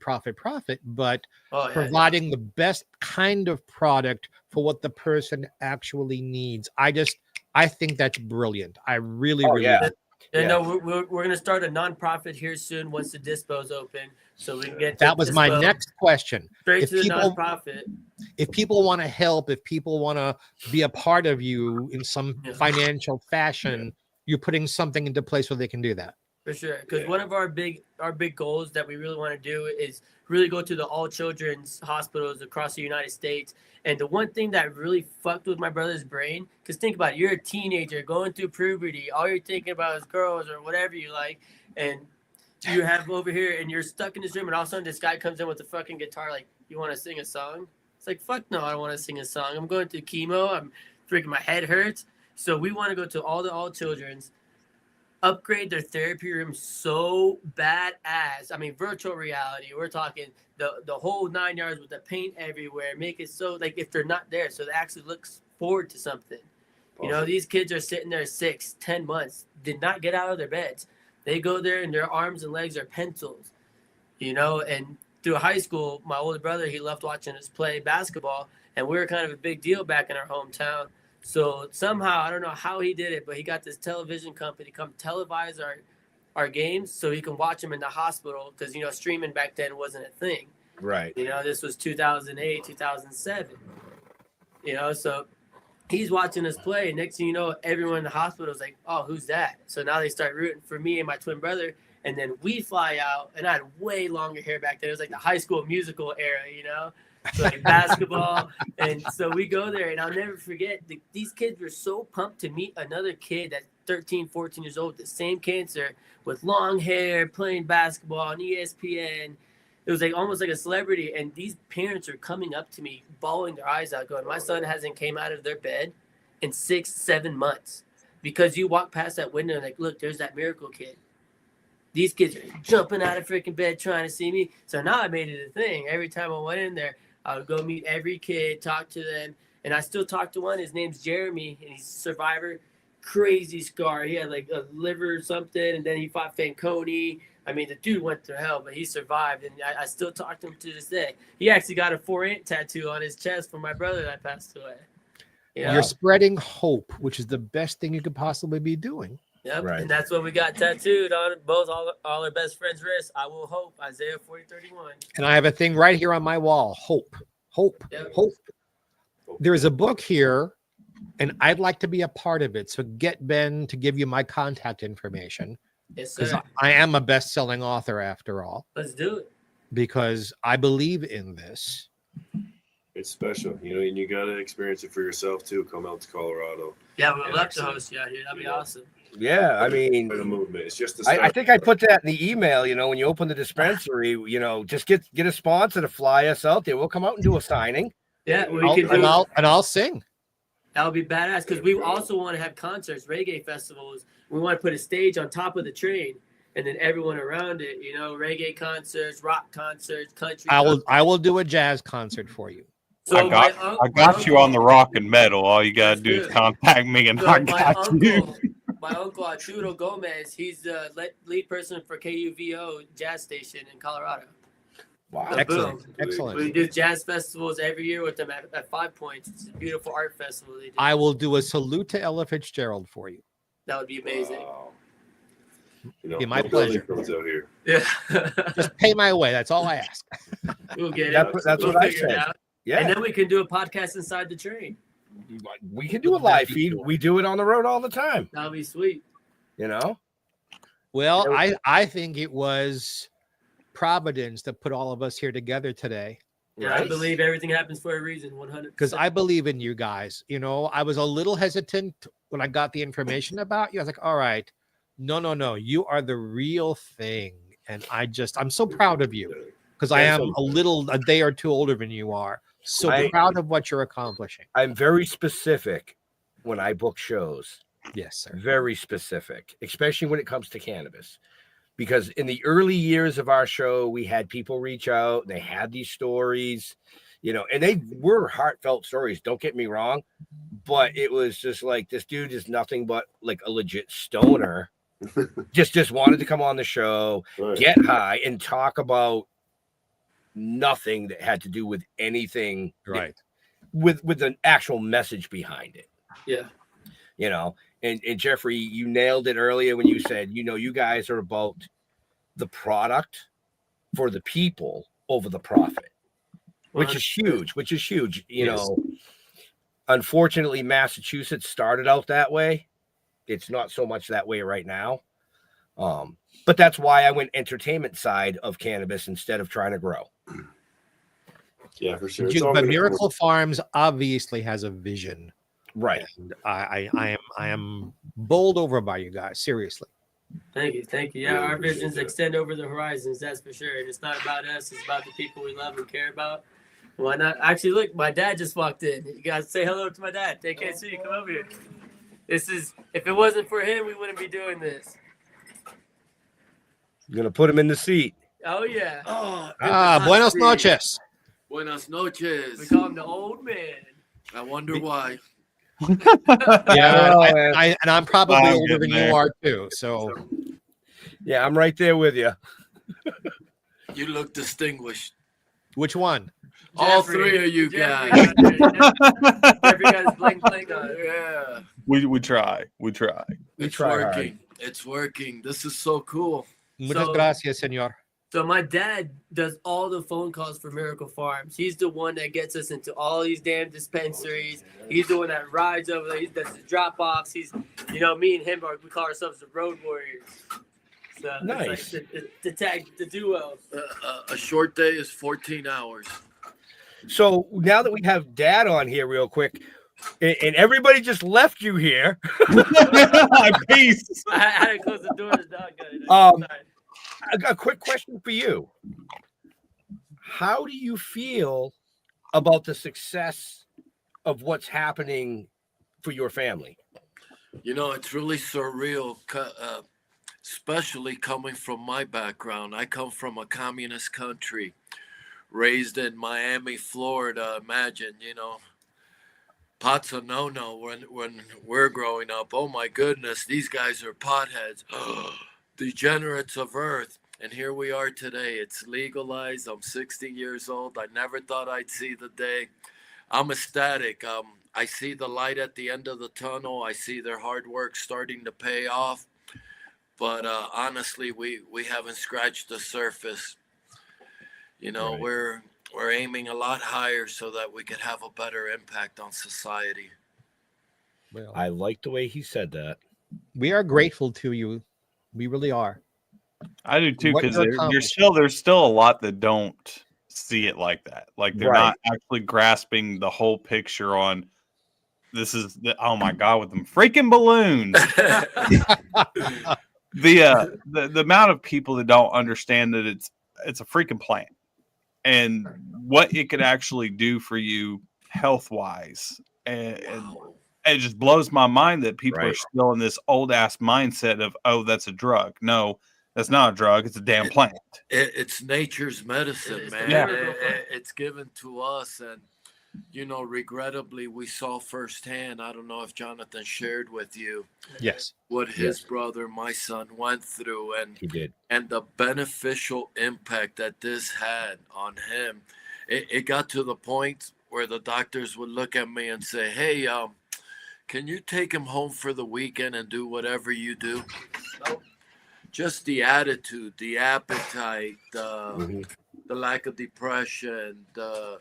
but providing the best kind of product for what the person actually needs. I think that's brilliant. I really do.
No, we're going to start a nonprofit here soon once the dispo's open, so we can get.
That was my next question.
Straight to the nonprofit.
If people want to help, if people want to be a part of you in some financial fashion, you're putting something into place where they can do that.
For sure, because one of our big goals that we really want to do is really go to the all children's hospitals across the United States. And the one thing that really fucked with my brother's brain, because think about it, you're a teenager going through puberty, all you're thinking about is girls or whatever you like, and you have over here, and you're stuck in this room, and all of a sudden this guy comes in with a fucking guitar, like, you want to sing a song? It's like, fuck no, I don't want to sing a song. I'm going through chemo. I'm freaking, my head hurts. So we want to go to all children's, upgrade their therapy room so badass. I mean, virtual reality. We're talking the whole 9 yards with the paint everywhere. Make it so like if they're not there, so they actually looks forward to something. These kids are sitting there 6-10 months, did not get out of their beds. They go there and their arms and legs are pencils. And through high school, my older brother, he loved watching us play basketball, and we were kind of a big deal back in our hometown. So somehow, I don't know how he did it, but he got this television company come televise our games so he can watch them in the hospital because, streaming back then wasn't a thing.
Right.
This was 2008, 2007. So he's watching us play. And next thing you know, everyone in the hospital is like, oh, who's that? So now they start rooting for me and my twin brother. And then we fly out. And I had way longer hair back then. It was like the High School Musical era, So like basketball. And so we go there, and I'll never forget, these kids were so pumped to meet another kid that's 13, 14 years old, the same cancer, with long hair, playing basketball on ESPN. It was like almost like a celebrity. And these parents are coming up to me, bawling their eyes out, going, my son hasn't came out of their bed in 6-7 months. Because you walk past that window and like, look, there's that miracle kid. These kids are jumping out of freaking bed trying to see me. So now I made it a thing. Every time I went in there, I would go meet every kid, talk to them. And I still talk to one. His name's Jeremy, and he's a survivor. Crazy scar. He had like a liver or something, and then he fought Fanconi. I mean, the dude went through hell, but he survived. And I still talk to him to this day. He actually got a 4-inch tattoo on his chest from my brother that passed away.
You're spreading hope, which is the best thing you could possibly be doing.
Yep, right. And that's what we got tattooed on all our best friends' wrists. I will hope, Isaiah 40:31.
And I have a thing right here on my wall. Hope.
Yep.
Hope. There is a book here, and I'd like to be a part of it. So get Ben to give you my contact information.
Yes,
because
sir.
I am a best-selling author after all.
Let's do it.
Because I believe in this.
It's special, and you got to experience it for yourself too. Come out to Colorado.
Yeah, we'd love to host you out here. That'd be awesome.
Yeah, I mean,
the movement. It's just.
I think I put that in the email. When you open the dispensary, just get a sponsor to fly us out there. We'll come out and do a signing.
Yeah,
I'll sing.
That would be badass because we also want to have concerts, reggae festivals. We want to put a stage on top of the train, and then everyone around it. Reggae concerts, rock concerts, country.
I will do a jazz concert for you.
So
I got you on the rock and metal. All you gotta do is contact me, and I got you.
my uncle Arturo Gomez, he's the lead person for KUVO jazz station in Colorado.
Wow.
So
Excellent.
boom.
Excellent.
We do jazz festivals every year with them at 5 Points. It's a beautiful art festival they do.
I will do a salute to Ella Fitzgerald for you.
That would be amazing.
Wow. You know,
Be my
no building
pleasure.
codes out here.
Yeah.
Just pay my way. That's all I ask.
We'll get it.
That's
We'll
what I
figure it
said.
out.
Yeah.
And then we can do a podcast inside the train.
We can do a live feed. We do it on the road all the time.
That'll be sweet.
You know?
Well, I think it was Providence that put all of us here together today.
Yeah,
Right.
I believe everything happens for a reason, 100%.
Because I believe in you guys. You know, I was a little hesitant when I got the information about you. I was like, all right, no. You are the real thing. And I'm so proud of you because I am a day or two older than you are. So proud of what you're accomplishing.
I'm very specific when I book shows.
Yes, sir.
Very specific, especially when it comes to cannabis. Because in the early years of our show, we had people reach out. They had these stories, you know, and they were heartfelt stories. Don't get me wrong. But it was just like, this dude is nothing but like a legit stoner. just wanted to come on the show,
Right.
get high, and talk about nothing that had to do with anything
Right.
with an actual message behind it.
Yeah.
You know, and Jeffrey, you nailed it earlier when you said, you know, you guys are about the product for the people over the profit, which is huge. You know, unfortunately, Massachusetts started out that way. It's not so much that way right now. But that's why I went entertainment side of cannabis instead of trying to grow.
Yeah, for sure.
But Miracle Farms obviously has a vision.
Right.
And I am bowled over by you guys. Seriously.
Thank you. Yeah,
Really
our
appreciate
visions
that.
extend over the horizons, that's for sure. And it's not about us, it's about the people we love and care about. Why not? Actually, look, my dad just walked in. You guys say hello to my dad. They can't see you. Come over here. If it wasn't for him, we wouldn't be doing this.
I'm gonna put him in the seat.
Oh, yeah.
Buenos noches.
Buenas noches.
We call him the old man.
I wonder why.
Yeah,
Oh,
and I'm probably
I'm
older than
getting
you
there.
are too. So
Yeah, I'm right there with you.
You look distinguished.
which one?
All
Jeffrey.
three of you
Jeffrey
guys.
got there. Jeffrey got his bling bling on.
Yeah.
We try. We try.
It's
try hard.
working. It's working. This is so cool.
Muchas
So-
gracias, señor.
So my dad does all the phone calls for Miracle Farms. He's the one that gets us into all these damn dispensaries. He's the one that rides over there. He does the drop-offs. He's, you know, me and him we call ourselves the Road Warriors. So
Nice.
it's like the duo.
A short day is 14 hours.
So now that we have Dad on here real quick, and everybody just left you here.
Peace.
I had to close the door. The dog got it.
A quick question for you. How do you feel about the success of what's happening for your family?
You know, it's really surreal, especially coming from my background. I come from a communist country, raised in Miami, Florida. Imagine, you know, pot's a no-no when we're growing up. Oh, my goodness, these guys are potheads. Degenerates of earth. And here we are today. It's legalized. I'm 60 years old. I never thought I'd see the day. I'm ecstatic. I see the light at the end of the tunnel. I see their hard work starting to pay off. But honestly, we haven't scratched the surface. You know,
Right.
we're aiming a lot higher so that we could have a better impact on society.
Well,
I like the way he said that.
we are grateful to you. We really are.
I do too,
What
because
you're accomplishing.
there's still a lot that don't see it like that. Like they're
Right.
not actually grasping the whole picture on this is oh my god, with them freaking balloons. The amount of people that don't understand that it's a freaking plant and what it could actually do for you health wise. And it just blows my mind that people are
Right.
still in this old ass mindset of, oh, that's a drug. No, that's not a drug. It's a damn plant.
It's nature's medicine,
It is
man.
the miracle.
It's given to us, and regrettably, we saw firsthand. I don't know if Jonathan shared with you
Yes.
what his brother, my son, went through, and
He did.
and the beneficial impact that this had on him. It got to the point where the doctors would look at me and say, "Hey, can you take him home for the weekend and do whatever you do?" Just the attitude, the appetite, the lack of depression, the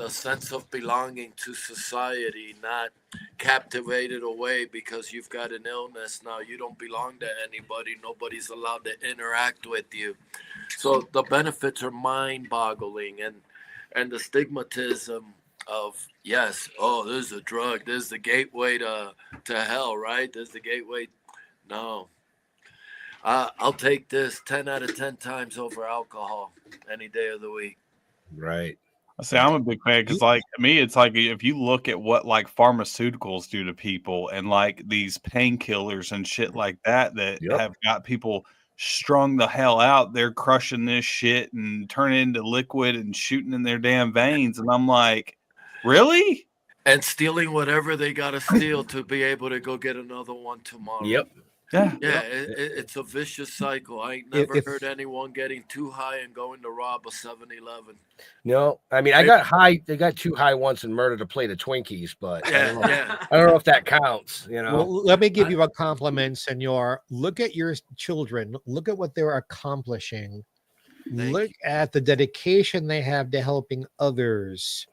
sense of belonging to society, not captivated away because you've got an illness. Now you don't belong to anybody. Nobody's allowed to interact with you. So the benefits are mind-boggling, and the stigmatism of, yes, oh, this is a drug, this is the gateway to hell, right? This is the gateway. No. I'll take this 10 out of 10 times over alcohol any day of the week.
Right.
See, I'm a big fan because, like, to me, it's like if you look at what like pharmaceuticals do to people and like these painkillers and shit like that have got people strung the hell out. They're crushing this shit and turning into liquid and shooting in their damn veins. And I'm like, really?
And stealing whatever they got to steal to be able to go get another one tomorrow.
Yep.
Yeah.
Yeah, it's a vicious cycle. I ain't never heard anyone getting too high and going to rob a 7-Eleven.
No, I mean, I got high. They got too high once and murdered a plate of Twinkies, but I don't know if that counts.
Well, let me give you a compliment, Senor. Look at your children. Look at what they're accomplishing. Look at the dedication they have to helping others.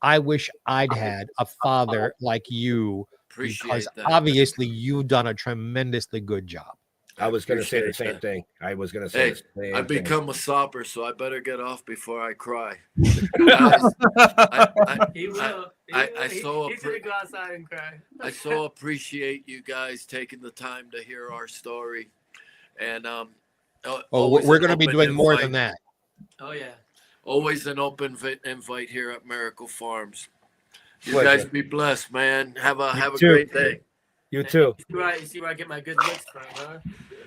I wish I'd had a father like you. Because obviously you've done a tremendously good job.
I was going to say the same thing. I was going to say the same thing.
I've become a sobber, so I better get off before I cry.
He will. He's going to go outside and cry.
I so appreciate you guys taking the time to hear our story. And
we're going to be doing more than that.
Oh, yeah.
Always an open invite here at Miracle Farms. You guys be blessed, man. Have a great day.
You too.
You see where I get my good looks from, huh?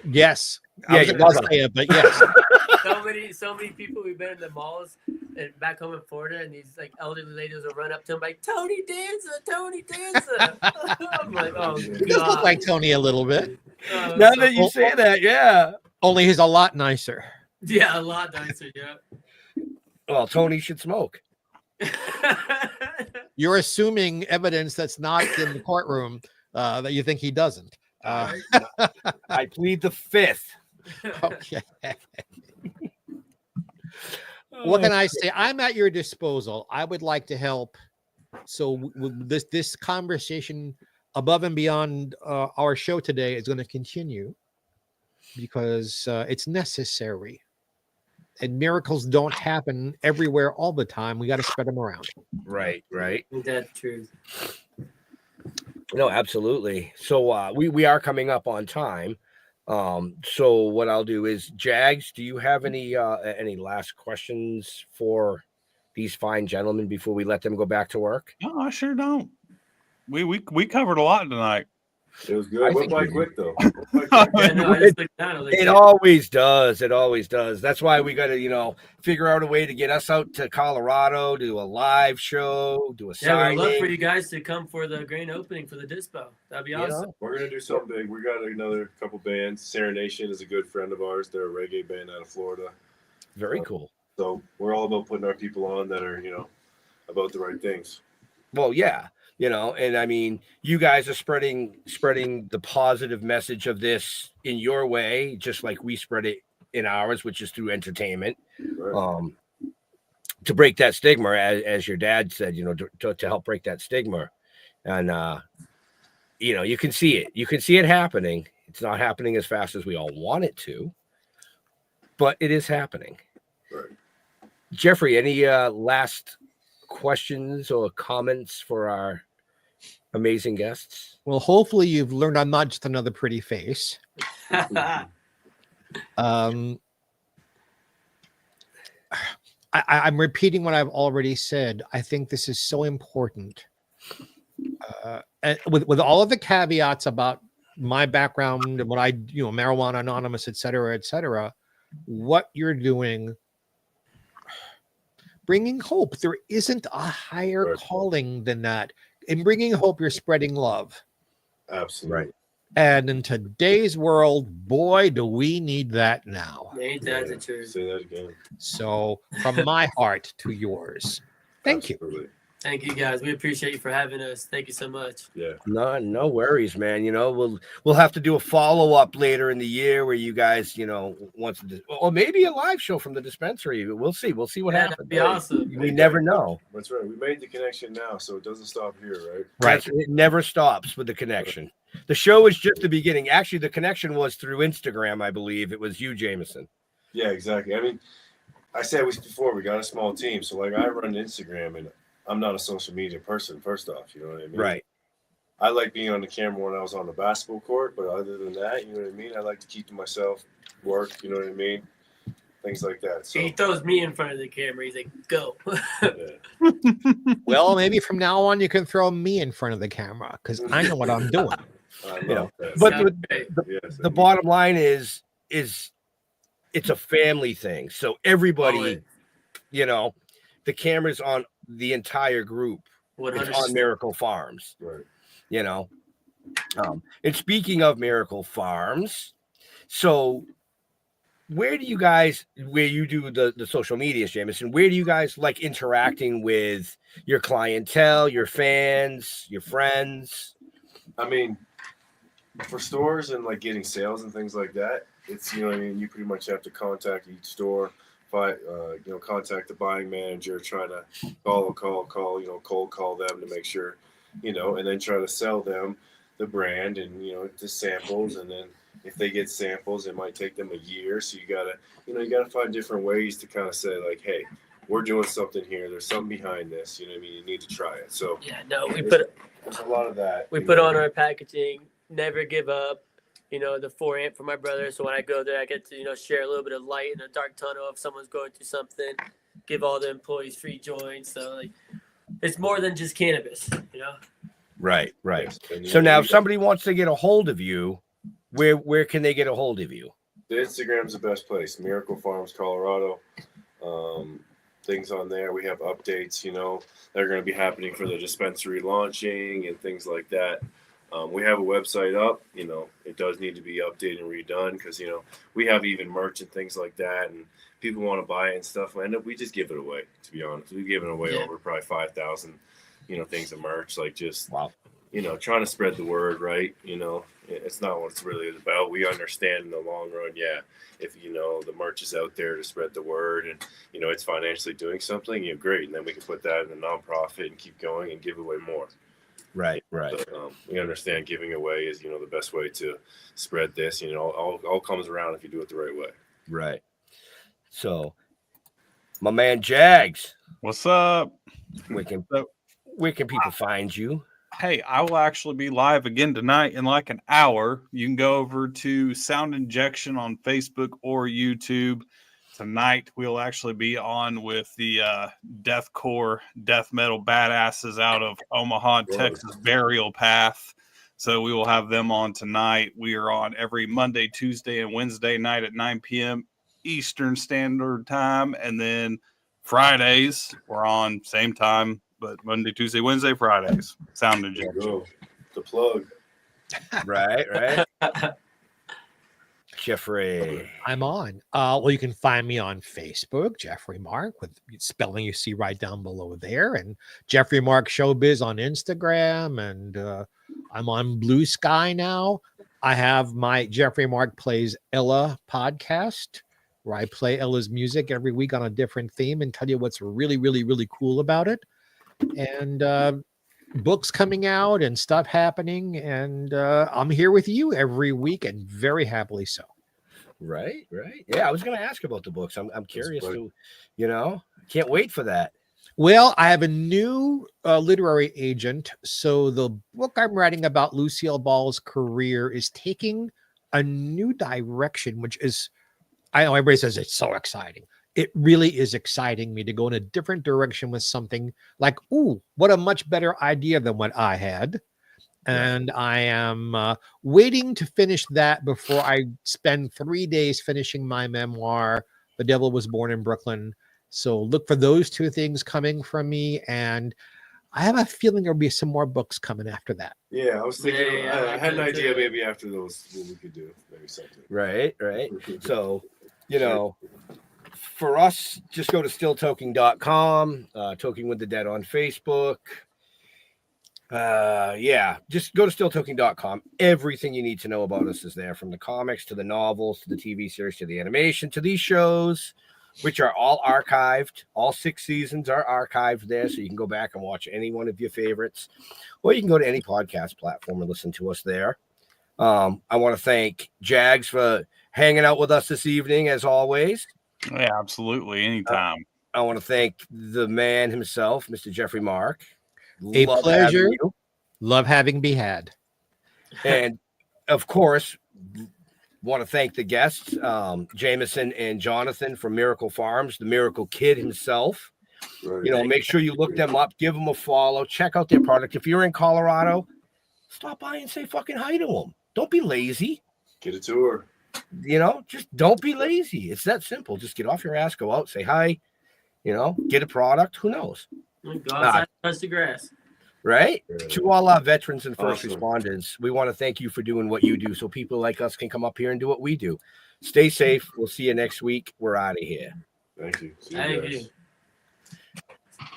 Yes.
Yeah,
I was going to say it, but yes.
so many people we've been in the malls and back home in Florida, and these like elderly ladies will run up to him like, Tony Danza. I'm like, oh,
He does look like Tony a little bit.
Now that you say that, yeah.
Only he's a lot nicer.
Yeah, a lot nicer, yeah.
Well, Tony should smoke.
You're assuming evidence that's not in the courtroom that you think he doesn't.
I plead the fifth.
Okay. What can I say? I'm at your disposal. I would like to help. So this conversation above and beyond our show today is going to continue because it's necessary. And miracles don't happen everywhere all the time. We got to spread them around.
Right.
That's true.
No, absolutely. So we are coming up on time. So what I'll do is, Jags, do you have any last questions for these fine gentlemen before we let them go back to work?
No, I sure don't. We covered a lot tonight.
It was good. Went by quick though.
It always does. It always does. That's why we got to, figure out a way to get us out to Colorado, do a live show, do a signing.
We'd love for you guys to come for the grand opening for the Dispo. That'd be awesome.
We're gonna do something big. We got another couple bands. Serenation is a good friend of ours. They're a reggae band out of Florida.
Very cool.
So we're all about putting our people on that are, about the right things.
Well, yeah. And I mean, you guys are spreading the positive message of this in your way, just like we spread it in ours, which is through entertainment,
Right.
To break that stigma, as your dad said, to help break that stigma. And, you can see it. You can see it happening. It's not happening as fast as we all want it to, but it is happening.
Right.
Jeffrey, any last questions or comments for our amazing guests?
Well, hopefully you've learned I'm not just another pretty face. I'm repeating what I've already said. I think this is so important. And with all of the caveats about my background and what I, Marijuana Anonymous, et cetera, what you're doing bringing hope. There isn't a higher
Right.
calling than that. In bringing hope, you're spreading love.
Absolutely.
Right.
And in today's world, boy, do we need that now.
Ain't that the truth?
Say that again.
So from my heart to yours, thank you.
Absolutely.
Thank you guys. We appreciate you for having us. Thank you so much.
Yeah.
No worries, man. You know, we'll have to do a follow-up later in the year where you guys, you know, once or maybe a live show from the dispensary. We'll see. We'll see what
Yeah,
happens.
that'd be awesome.
We never know.
That's right. We made the connection now, so it doesn't stop here, right?
Right.
It never stops with the connection. The show is just the beginning. Actually, the connection was through Instagram, I believe. It was you, Jameson.
Yeah, exactly. I mean, I said before, we got a small team. So, like, I run Instagram, and I'm not a social media person, first off. You know what I mean?
Right.
I like being on the camera when I was on the basketball court, but other than that, you know what I mean? I like to keep to myself, work, you know what I mean? Things like that. So,
He throws me in front of the camera. He's like, go.
yeah.
Well, maybe from now on, you can throw me in front of the camera because I know what I'm doing.
I
You know,
love that.
but
Sounds
the,
great.
Yes,
the bottom line is it's a family thing. So everybody,
Always.
you know, the camera's on the entire group. It's
100%.
on Miracle Farms,
right.
you know. And speaking of Miracle Farms, so where do you guys, where you do the social media, Jameson, where do you guys like interacting with your clientele, your fans, your friends?
I mean, for stores and like getting sales and things like that, it's, you know what I mean, you pretty much have to contact each store, contact the buying manager, try to call, cold call them to make sure, you know, and then try to sell them the brand and, you know, the samples. And then if they get samples, it might take them a year. So you gotta find different ways to kind of say like, hey, we're doing something here. There's something behind this. You know what I mean? You need to try it. So
Yeah, no,
there's a lot of that.
we
you
put
know.
on our packaging, never give up. You know, the 4-amp for my brother. So when I go there, I get to, you know, share a little bit of light in a dark tunnel if someone's going through something, give all the employees free joints. So, like, it's more than just cannabis, you know?
Right.
Yes. And, you
So
know,
now
you
if somebody wants to get a hold of you, where can they get a hold of you?
The Instagram's the best place. Miracle Farms, Colorado. Things on there. We have updates, you know, that are going to be happening for the dispensary launching and things like that. We have a website up, you know, it does need to be updated and redone because, you know, we have even merch and things like that and people want to buy it and stuff. And we just give it away, to be honest. We've given away over probably 5,000, you know, things of merch, like just,
Wow.
you know, trying to spread the word, right? You know, it's not what it's really about. We understand in the long run, yeah, if, you know, the merch is out there to spread the word and, you know, it's financially doing something, you know, great. And then we can put that in a nonprofit and keep going and give away more.
Right.
So, we understand giving away is, you know, the best way to spread this. You know, all comes around if you do it the right way.
Right. So, my man Jags,
What's up?
where can people find you?
Hey, I will actually be live again tonight in like an hour. You can go over to Sound Injection on Facebook or YouTube. Tonight, we'll actually be on with the deathcore death metal badasses out of Omaha, Texas, Burial Path. So we will have them on tonight. We are on every Monday, Tuesday, and Wednesday night at 9 p.m. Eastern Standard Time. And then Fridays, we're on same time, but Monday, Tuesday, Wednesday, Fridays. Sound Injection.
Go. The plug.
Right. Jeffrey.
I'm on. Well, you can find me on Facebook, Jeffrey Mark, with spelling you see right down below there, and Jeffrey Mark Showbiz on Instagram, and I'm on Blue Sky now. I have my Jeffrey Mark Plays Ella podcast, where I play Ella's music every week on a different theme and tell you what's really, really, really cool about it. And books coming out and stuff happening, and I'm here with you every week, and very happily so.
Right. Yeah, I was going to ask about the books. I'm curious to, you know, can't wait for that.
Well, I have a new literary agent, so the book I'm writing about Lucille Ball's career is taking a new direction, which is, I know everybody says it's so exciting. It really is exciting me to go in a different direction with something like, ooh, what a much better idea than what I had. And I am waiting to finish that before I spend 3 days finishing my memoir, The Devil Was Born in Brooklyn. So look for those two things coming from me, and I have a feeling there'll be some more books coming after that.
Yeah, I was thinking.
Yeah,
I
like
had an
that
idea
too.
maybe after those what we could do. Maybe something.
Right. So, for us, just go to stilltoking.com, Toking with the Dead on Facebook. Just go to stilltoking.com. Everything you need to know about us is there, from the comics to the novels to the TV series to the animation to these shows, which are all archived. All 6 seasons are archived there, so you can go back and watch any one of your favorites, or you can go to any podcast platform and listen to us there. I want to thank Jags for hanging out with us this evening, as always.
Yeah, absolutely. Anytime.
I want to thank the man himself, Mr. Jeffrey Mark.
A
Love
pleasure.
having you.
Love having be had.
And of course, want to thank the guests, Jameson and Jonathan from Miracle Farms, the Miracle Kid himself.
Right.
Make sure you look them up, give them a follow, check out their product. If you're in Colorado, stop by and say fucking hi to them. Don't be lazy.
Get a tour.
Just don't be lazy. It's that simple. Just get off your ass, go out, say hi, get a product. Who knows?
Go outside, touch the grass.
Right?
Yeah.
To all our veterans and first
Awesome.
responders, we want to thank you for doing what you do so people like us can come up here and do what we do. Stay safe. We'll see you next week. We're out of here.
Thank you. See you
Thank
guys.
you.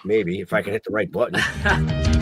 Maybe if I can hit the right button.